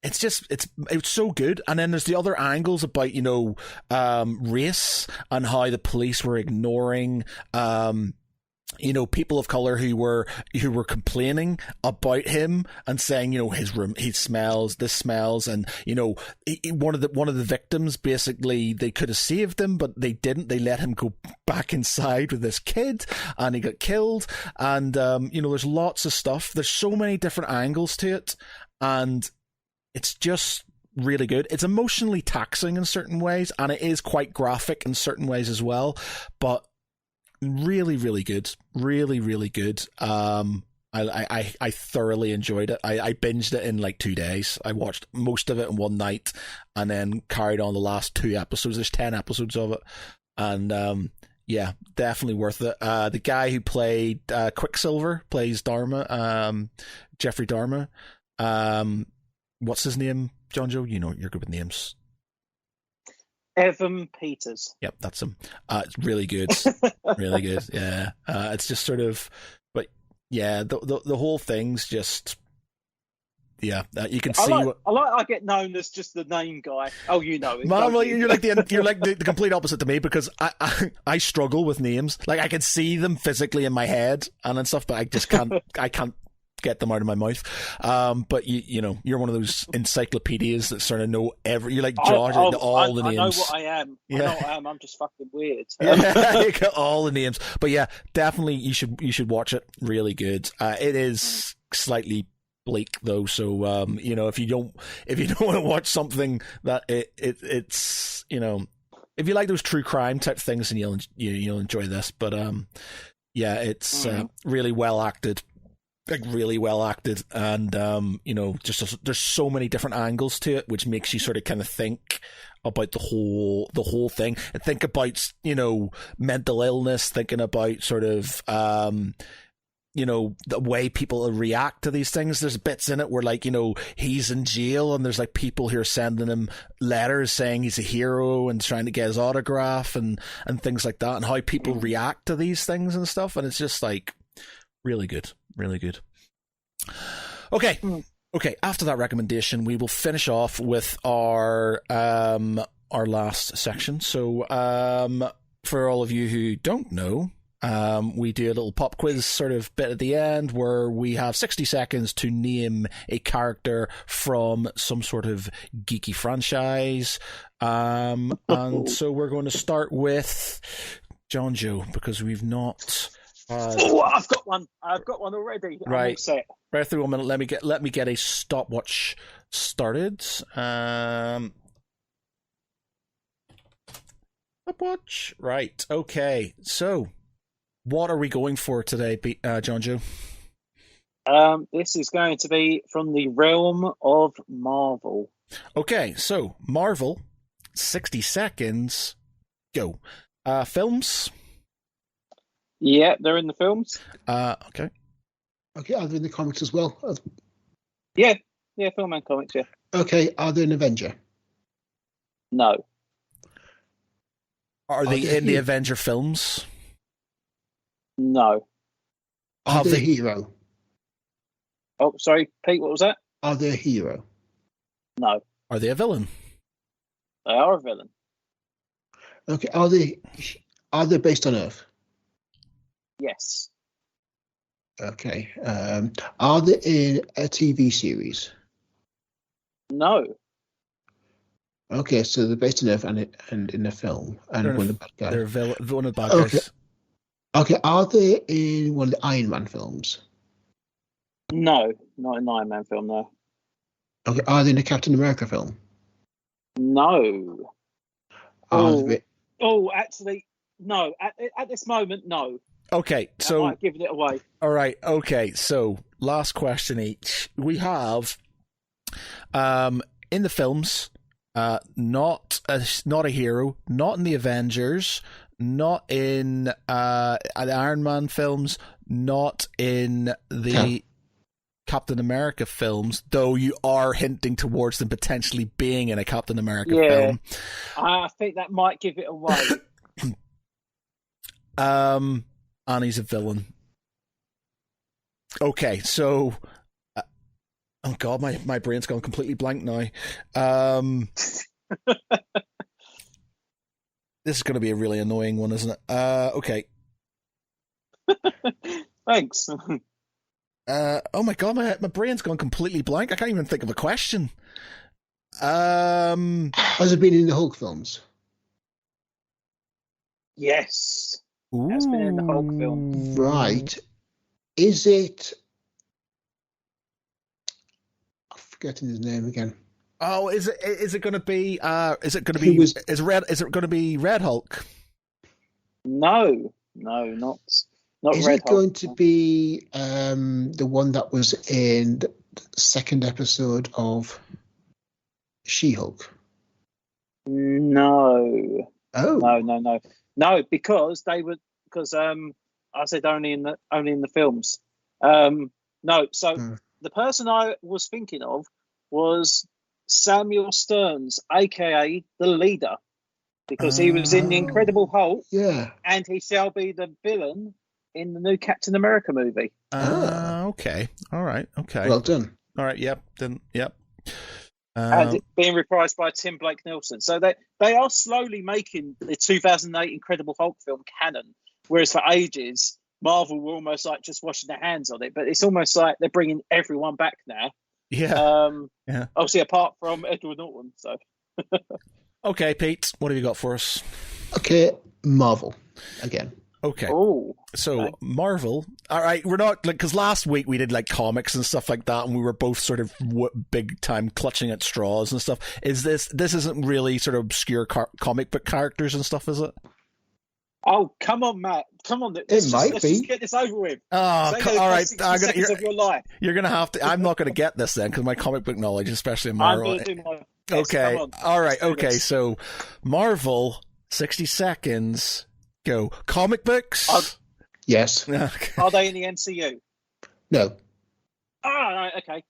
it's so good. And then there's the other angles about, you know, race and how the police were ignoring, you know, people of color who were complaining about him and saying, you know, his room, this smells, and, you know, one of the victims, basically they could have saved him, but they didn't. They let him go back inside with this kid, and he got killed. And you know, there's lots of stuff. There's so many different angles to it, and it's just really good. It's emotionally taxing in certain ways, and it is quite graphic in certain ways as well, but really, really good. Really, really good. I thoroughly enjoyed it. I binged it in like 2 days. I watched most of it in one night and then carried on the last 2 episodes. There's 10 episodes of it. And yeah, definitely worth it. The guy who played Quicksilver plays Dharma, Jeffrey Dahmer. What's his name, Jon Jo? You know, you're good with names. Evan Peters. Yep, that's him. It's really good. Really good. Yeah. It's just sort of, but yeah, the whole thing's just, yeah, you can see. I get known as just the name guy. Oh, you know. Man, well, you're like the complete opposite to me because I struggle with names. Like I can see them physically in my head and stuff, but I just can't. I can't get them out of my mouth. But you know, you're one of those encyclopedias that sort of know you're like George, all the names. I know what I am. Yeah. I know what I am. I'm just fucking weird. Yeah, you got all the names. But yeah, definitely you should watch it. Really good. It is slightly bleak though, so you know, if you don't want to watch something that it's, you know, if you like those true crime type things, then you'll enjoy this. But yeah, it's really well acted. Like really well acted, and you know, just there's so many different angles to it, which makes you sort of kind of think about the whole thing, and think about, you know, mental illness, thinking about sort of you know, the way people react to these things. There's bits in it where, like, you know, he's in jail and there's like people who are sending him letters saying he's a hero and trying to get his autograph and things like that, and how people react to these things and stuff, and it's just like really good. Really good. Okay. After that recommendation, we will finish off with our last section. So, for all of you who don't know, we do a little pop quiz sort of bit at the end where we have 60 seconds to name a character from some sort of geeky franchise. And so we're going to start with Jon Jo because we've not Oh, I've got one. I've got one already. Right. I'm all set. Bear through 1 minute. Let me get a stopwatch started. Stopwatch. Right. Okay. So, what are we going for today, Jon Jo? This is going to be from the realm of Marvel. Okay. So, Marvel, 60 seconds. Go. Films. Yeah, they're in the films. Okay. Okay, are they in the comics as well? Yeah, film and comics. Yeah. Okay, are they an Avenger? No. Are they in the Avenger films? No. Are they a hero? Oh, sorry, Pete. What was that? Are they a hero? No. Are they a villain? They are a villain. Okay, are they based on Earth? Yes. Okay. Are they in a TV series? No. Okay, so they're based on Earth and in a film, and one of the bad guys. They're one of the bad guys. Okay, are they in one of the Iron Man films? No, not an Iron Man film. No. Okay, are they in a Captain America film? No. Actually, no. At this moment, no. Okay, so I might have given it away. All right. Okay, so last question each. We have, in the films, not a hero, not in the Avengers, not in the Iron Man films, not in the Captain America films, though you are hinting towards them potentially being in a Captain America film. I think that might give it away. And he's a villain. Okay, so oh god, my brain's gone completely blank now. This is going to be a really annoying one, isn't it? Okay. Thanks. Oh my god, my brain's gone completely blank. I can't even think of a question. Has it been in the Hulk films? Yes. Ooh. That's been in the Hulk film. Right. Is it? I'm forgetting his name again. Oh, is it going to be? Is it going to be? Is it going to be Red Hulk? No, not is Red it Hulk. going to be the one that was in the second episode of She-Hulk? No. Oh. No, because I said only in the films. No, so the person I was thinking of was Samuel Stearns, aka the leader, because he was in the Incredible Hulk. Yeah. And he shall be the villain in the new Captain America movie. Okay. All right. Okay. Well done. All right. Yep. Then. Yep. And it's being reprised by Tim Blake Nelson. So they are slowly making the 2008 Incredible Hulk film canon, whereas for ages Marvel were almost like just washing their hands on it. But it's almost like they're bringing everyone back now. Yeah. Obviously, apart from Edward Norton. So. Okay, Pete, what have you got for us? Okay, Marvel again. Okay. Oh. So okay. Marvel. All right, we're not like because last week we did like comics and stuff like that, and we were both sort of big time clutching at straws and stuff. Is this isn't really sort of obscure comic book characters and stuff, is it? Oh, come on, Matt. Come on. Let's just get this over with. Oh, all right. Of your life. You're going to have to... I'm not going to get this then, because my comic book knowledge, especially in Marvel... I'm going to do my best. Okay. All right. Okay. So, Marvel, 60 seconds, go. Comic books? Yes. Okay. Are they in the MCU? No. Right, okay.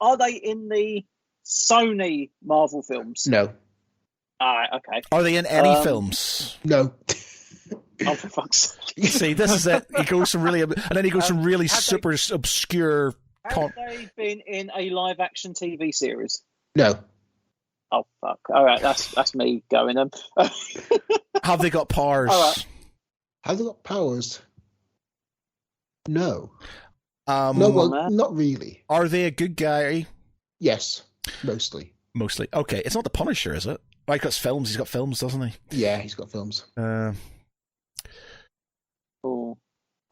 Are they in the Sony Marvel films? No. All right, okay. Are they in any films? No. Oh, for fuck's sake. See, this is it. He goes from really... And then he goes from really super obscure... Have they been in a live-action TV series? No. Oh, fuck. All right, that's me going then. Have they got powers? All right. Have they got powers? No. No, well, not really. Are they a good guy? Yes, mostly. Mostly. Okay, it's not the Punisher, is it? Oh, he's got films, doesn't he? Yeah, he's got films. Oh.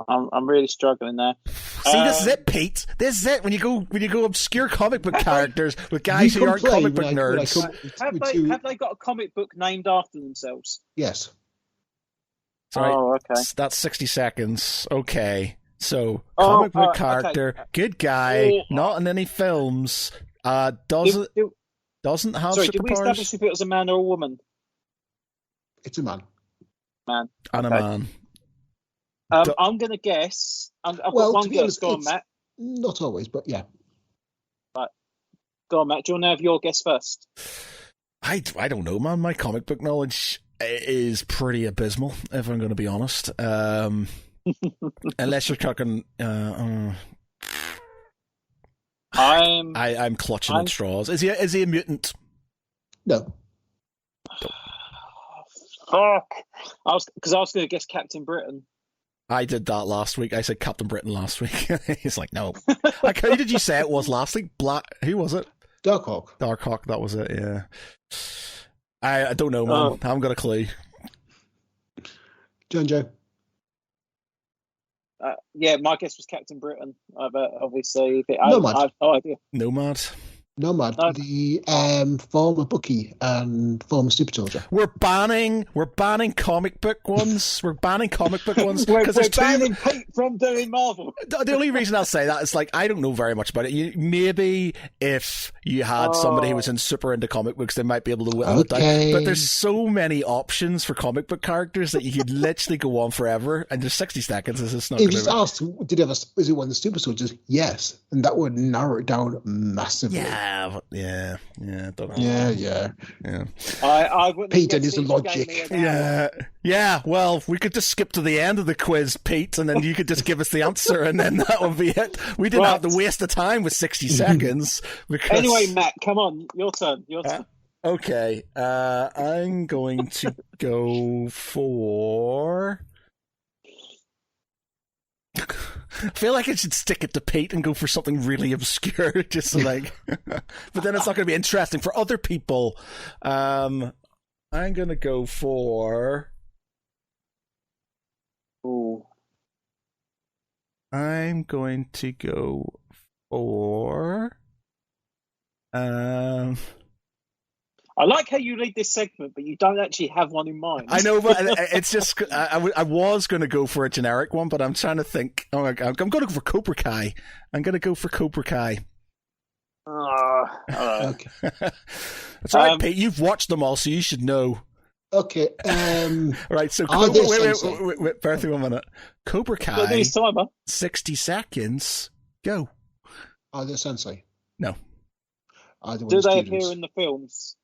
I'm really struggling there. See, this is it, Pete. This is it. When you go obscure comic book characters with guys who aren't comic book nerds. Have they got a comic book named after themselves? Yes. Sorry, okay. That's 60 seconds. Okay. So, comic book character, good guy, not in any films, doesn't have superpowers. Did we establish if it was a man or a woman? It's a man. Man. And a man. I'm going to guess. I've got one guess. Go on, Matt. Not always, but yeah. Right. Go on, Matt. Do you want to have your guess first? I don't know, man. My comic book knowledge is pretty abysmal, if I'm going to be honest. Unless you're talking... I'm clutching at straws. Is he a mutant? No. Fuck. I was going to guess Captain Britain. I did that last week. I said Captain Britain last week. He's like, no. Like, who did you say it was last week? Who was it? Darkhawk. Darkhawk, that was it, yeah. I don't know, man. I haven't got a clue. Jon Jo. Yeah, my guess was Captain Britain. Obviously, Nomad. I have no idea. Nomad. Nomad, the former Bucky and former Super Soldier. We're banning comic book ones. We're banning comic book ones because we're banning Pete from doing Marvel. The only reason I'll say that is like I don't know very much about it. Maybe if you had somebody who was super into comic books, they might be able to whittle it down. But there's so many options for comic book characters that you could literally go on forever, and just 60 seconds is just not. If you just asked, was it one of the Super Soldiers? Yes, and that would narrow it down massively. Yeah, don't know. Yeah. I Pete and his logic. Yeah. Well, we could just skip to the end of the quiz, Pete, and then you could just give us the answer, and then that would be it. We didn't have to waste the time with 60 seconds. Because... Anyway, Matt, come on, your turn. Okay, I'm going to go for. I feel like I should stick it to Pete and go for something really obscure, just like. But then it's not going to be interesting for other people. I'm going to go for. Ooh. I'm going to go for. I like how you lead this segment, but you don't actually have one in mind. I know, but it's just I was going to go for a generic one, but I'm trying to think. Oh, I'm going to go for Cobra Kai. Okay. That's all right, Pete. You've watched them all, so you should know. Okay. Right. So wait, bear through a minute. Cobra Kai. 60 seconds. Go. Are they sensei? No. Do they appear in the films?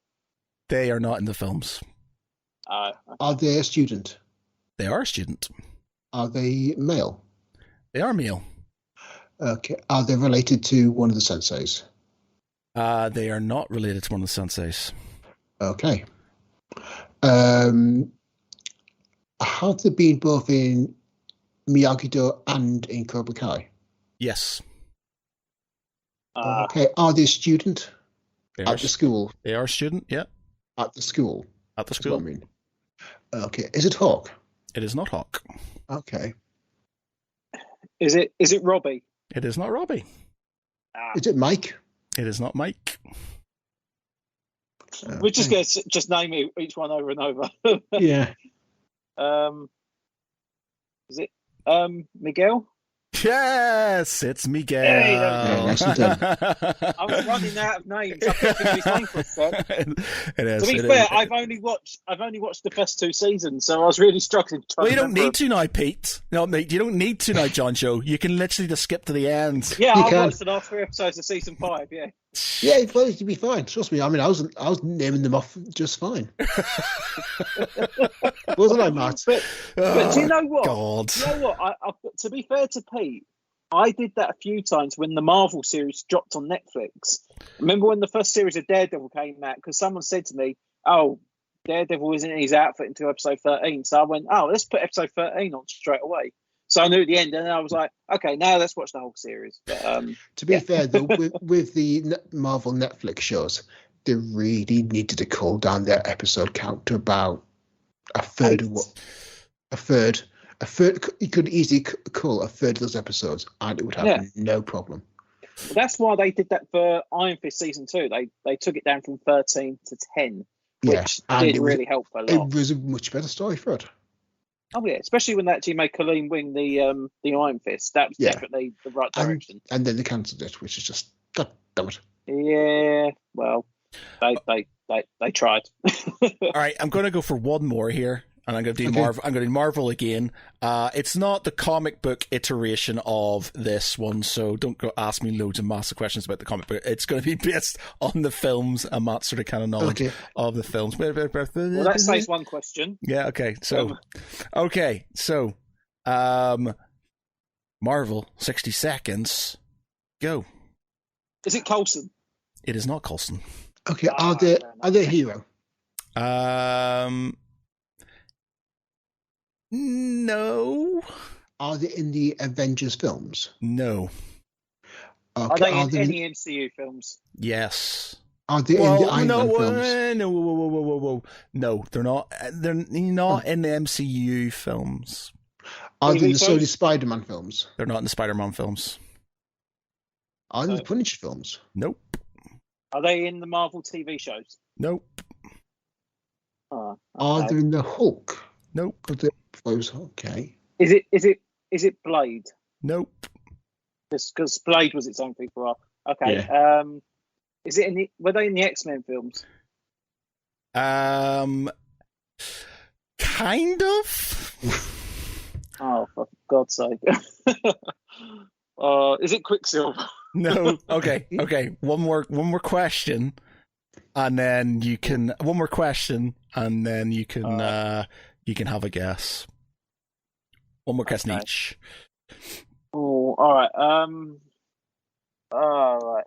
They are not in the films. Are they a student? They are a student. Are they male? They are male. Okay. Are they related to one of the senseis? They are not related to one of the senseis. Okay. Have they been both in Miyagi-Do and in Cobra Kai? Yes. Okay. Are they a student at the school? They are a student, yeah. At the school? At the school. That's what I mean. Okay. Is it Hawk? It is not Hawk. Okay. Is it Robbie? It is not Robbie. Is it Mike? It is not Mike. We're just going to just name each one over and over. Yeah. Is it Miguel? Yes, it's Miguel. Hey, I was running out of names. I couldn't think of his name for a sec. It is. To be fair, I've only watched the first two seasons, so I was really struggling. Well, you don't need to now, Pete. No, mate, you don't need to now, Jon Jo. You can literally just skip to the end. Yeah, I watched the last 3 episodes of season 5. Yeah. Yeah, it will be fine. Trust me. I mean, I was naming them off just fine. Wasn't I, Matt? But do you know what? God. Do you know what? I, to be fair to Pete, I did that a few times when the Marvel series dropped on Netflix. Remember when the first series of Daredevil came out? Because someone said to me, "Oh, Daredevil isn't in his outfit until episode 13." So I went, "Oh, let's put episode 13 on straight away." So I knew the end, and I was like, "Okay, now let's watch the whole series." But, to be fair, though, with the Marvel Netflix shows, they really needed to cull down their episode count to about a third. A third, you could easily call a third of those episodes, and it would have no problem. Well, that's why they did that for Iron Fist season 2. They took it down from 13 to 10, which did really help a lot. It was a much better story for it. Oh yeah, especially when they actually made Colleen wing the Iron Fist. That was definitely the right direction. And then they cancelled it, which is just God damn it. Yeah, well, they tried. All right, I'm going to go for one more here, and I'm going to do Marvel. I'm going to do Marvel again. It's not the comic book iteration of this one, so don't go ask me loads of massive questions about the comic book. It's going to be based on the films and Matt's sort of kind of knowledge of the films. Well, that saves one question. Yeah. Okay. So, Marvel, 60 seconds. Go. Is it Coulson? It is not Coulson. Okay. Are they a hero? No. Are they in the Avengers films? No. Okay. Are they in any MCU films? Yes. Are they in the Iron Man films? No, whoa. No, they're not. They're not in the MCU films. Are they in the Sony Spider-Man films? They're not in the Spider-Man films. Are they in the Punisher films? Nope. Are they in the Marvel TV shows? Nope. Okay. Are they in the Hulk? Nope. Okay. Is it Blade? Nope. Just because Blade was its own thing for a while. Okay. Yeah. Is it were they in the X-Men films? Kind of. Oh, for God's sake. Is it Quicksilver? No. Okay. One more question, and then you can you can have a guess. One more question each. Oh, all right. All right.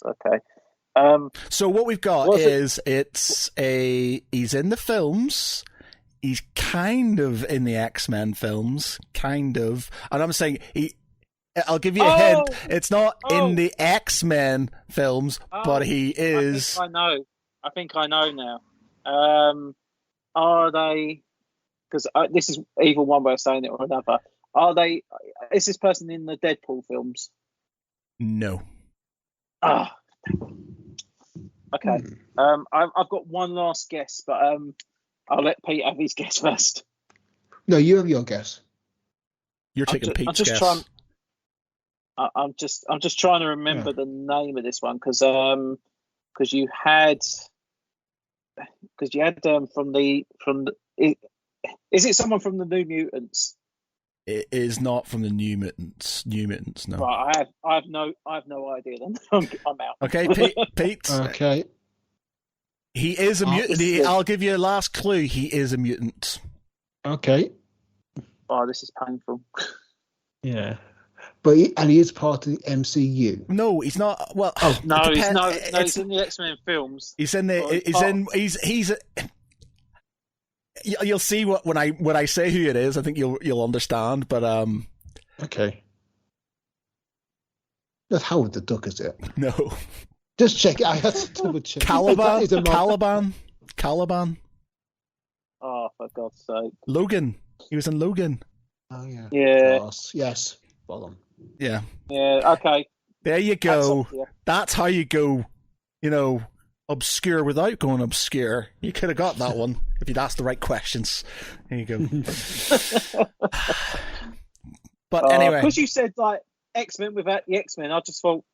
Okay. So what we've got is he's in the films. He's kind of in the X-Men films, kind of. And I'm saying I'll give you a hint. It's not in the X-Men films, but he is. I think I know now. Are they? Because this is either one way of saying it or another. Are they? Is this person in the Deadpool films? No. Okay. I've got one last guess, but I'll let Pete have his guess first. No, you have your guess. You're taking Pete's guess. I'm just trying to remember the name of this one because you had from the is it someone from the New Mutants? It is not from the New Mutants. No. Right, I have no idea. Then I'm out. Okay, Pete. Okay. He is a mutant. I'll give you a last clue. He is a mutant. Okay. Oh, this is painful. Yeah. But he is part of the MCU. No, he's not. Well, he's in the X-Men films. He's in the. He's. You'll see when I say who it is. I think you'll understand. But okay. That's Howard the Duck, is it? No. Just check it. I have to double check. Caliban. Oh, for God's sake! Logan. He was in Logan. Oh yeah. Yeah. Yes. Well done. Yeah. Yeah. Okay. There you go. That's how you go. Obscure without going obscure. You could have got that one if you'd asked the right questions. There you go. But anyway, because you said like X-Men without the X-Men, I just thought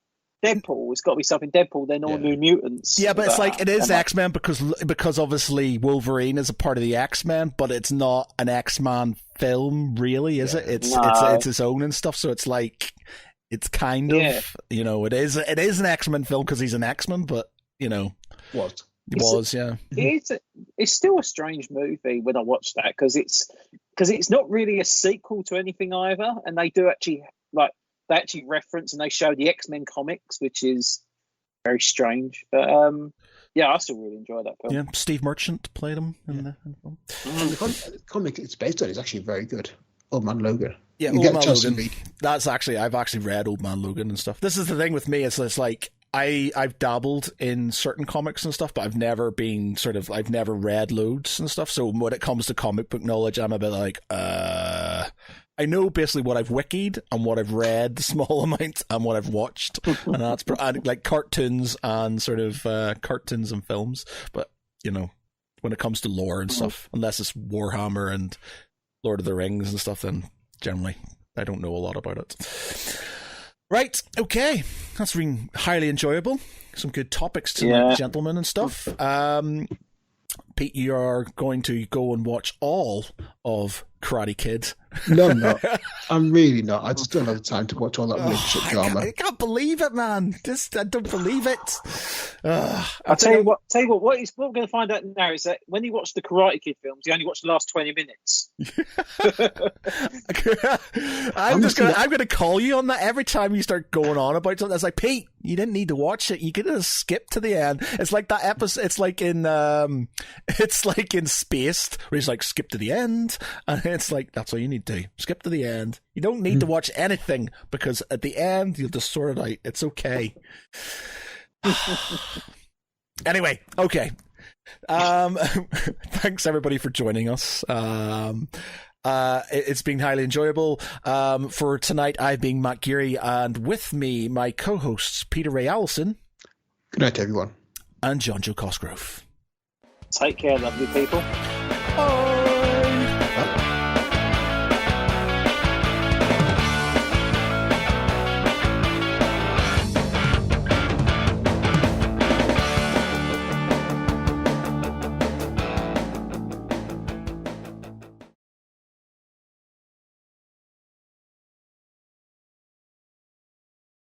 Deadpool. It's got to be something Deadpool. They're all New Mutants. Yeah, but it's like it is X-Men because obviously Wolverine is a part of the X-Men, but it's not an X-Men film, really, is it? It's its own and stuff. So it's like it's kind of it is an X-Men film because he's an X-Men, but What? It's still a strange movie when I watch that because it's not really a sequel to anything either, and they do actually reference and they show the X-Men comics, which is very strange. But I still really enjoy that film. Yeah, Steve Merchant played him in the film. The comic it's based on is actually very good. Old Man Logan. Yeah, Old Man Logan. That's actually I've actually read Old Man Logan and stuff. This is the thing with me. It's like I've dabbled in certain comics and stuff, but I've never read loads and stuff. So when it comes to comic book knowledge, I'm a bit like, I know basically what I've wikied and what I've read, the small amount, and what I've watched, and that's like cartoons and sort of cartoons and films. But when it comes to lore and stuff, unless it's Warhammer and Lord of the Rings and stuff, then generally I don't know a lot about it. Right, okay. That's been highly enjoyable. Some good topics tonight, gentlemen and stuff. Pete, you are going to go and watch all of Karate Kid. No, I'm not. I'm really not. I just don't have time to watch all that relationship drama. I can't believe it, man. I don't believe it. I'll tell you what. What we're going to find out now is that when you watch the Karate Kid films, you only watch the last 20 minutes. I'm going to call you on that every time you start going on about something. It's like, Pete, you didn't need to watch it. You could have skipped to the end. It's like that episode. It's like in Spaced, where he's like, skip to the end, and it's like, that's all you need to skip to the end. You don't need to watch anything, because at the end you'll just sort it out. It's okay. Anyway, okay. Thanks everybody for joining us. It's been highly enjoyable. For tonight, I've been Matt Geary, and with me, my co-hosts Peter Ray Allison. Good night, everyone. And Jon Jo Cosgrove. Take care, lovely people. Oh.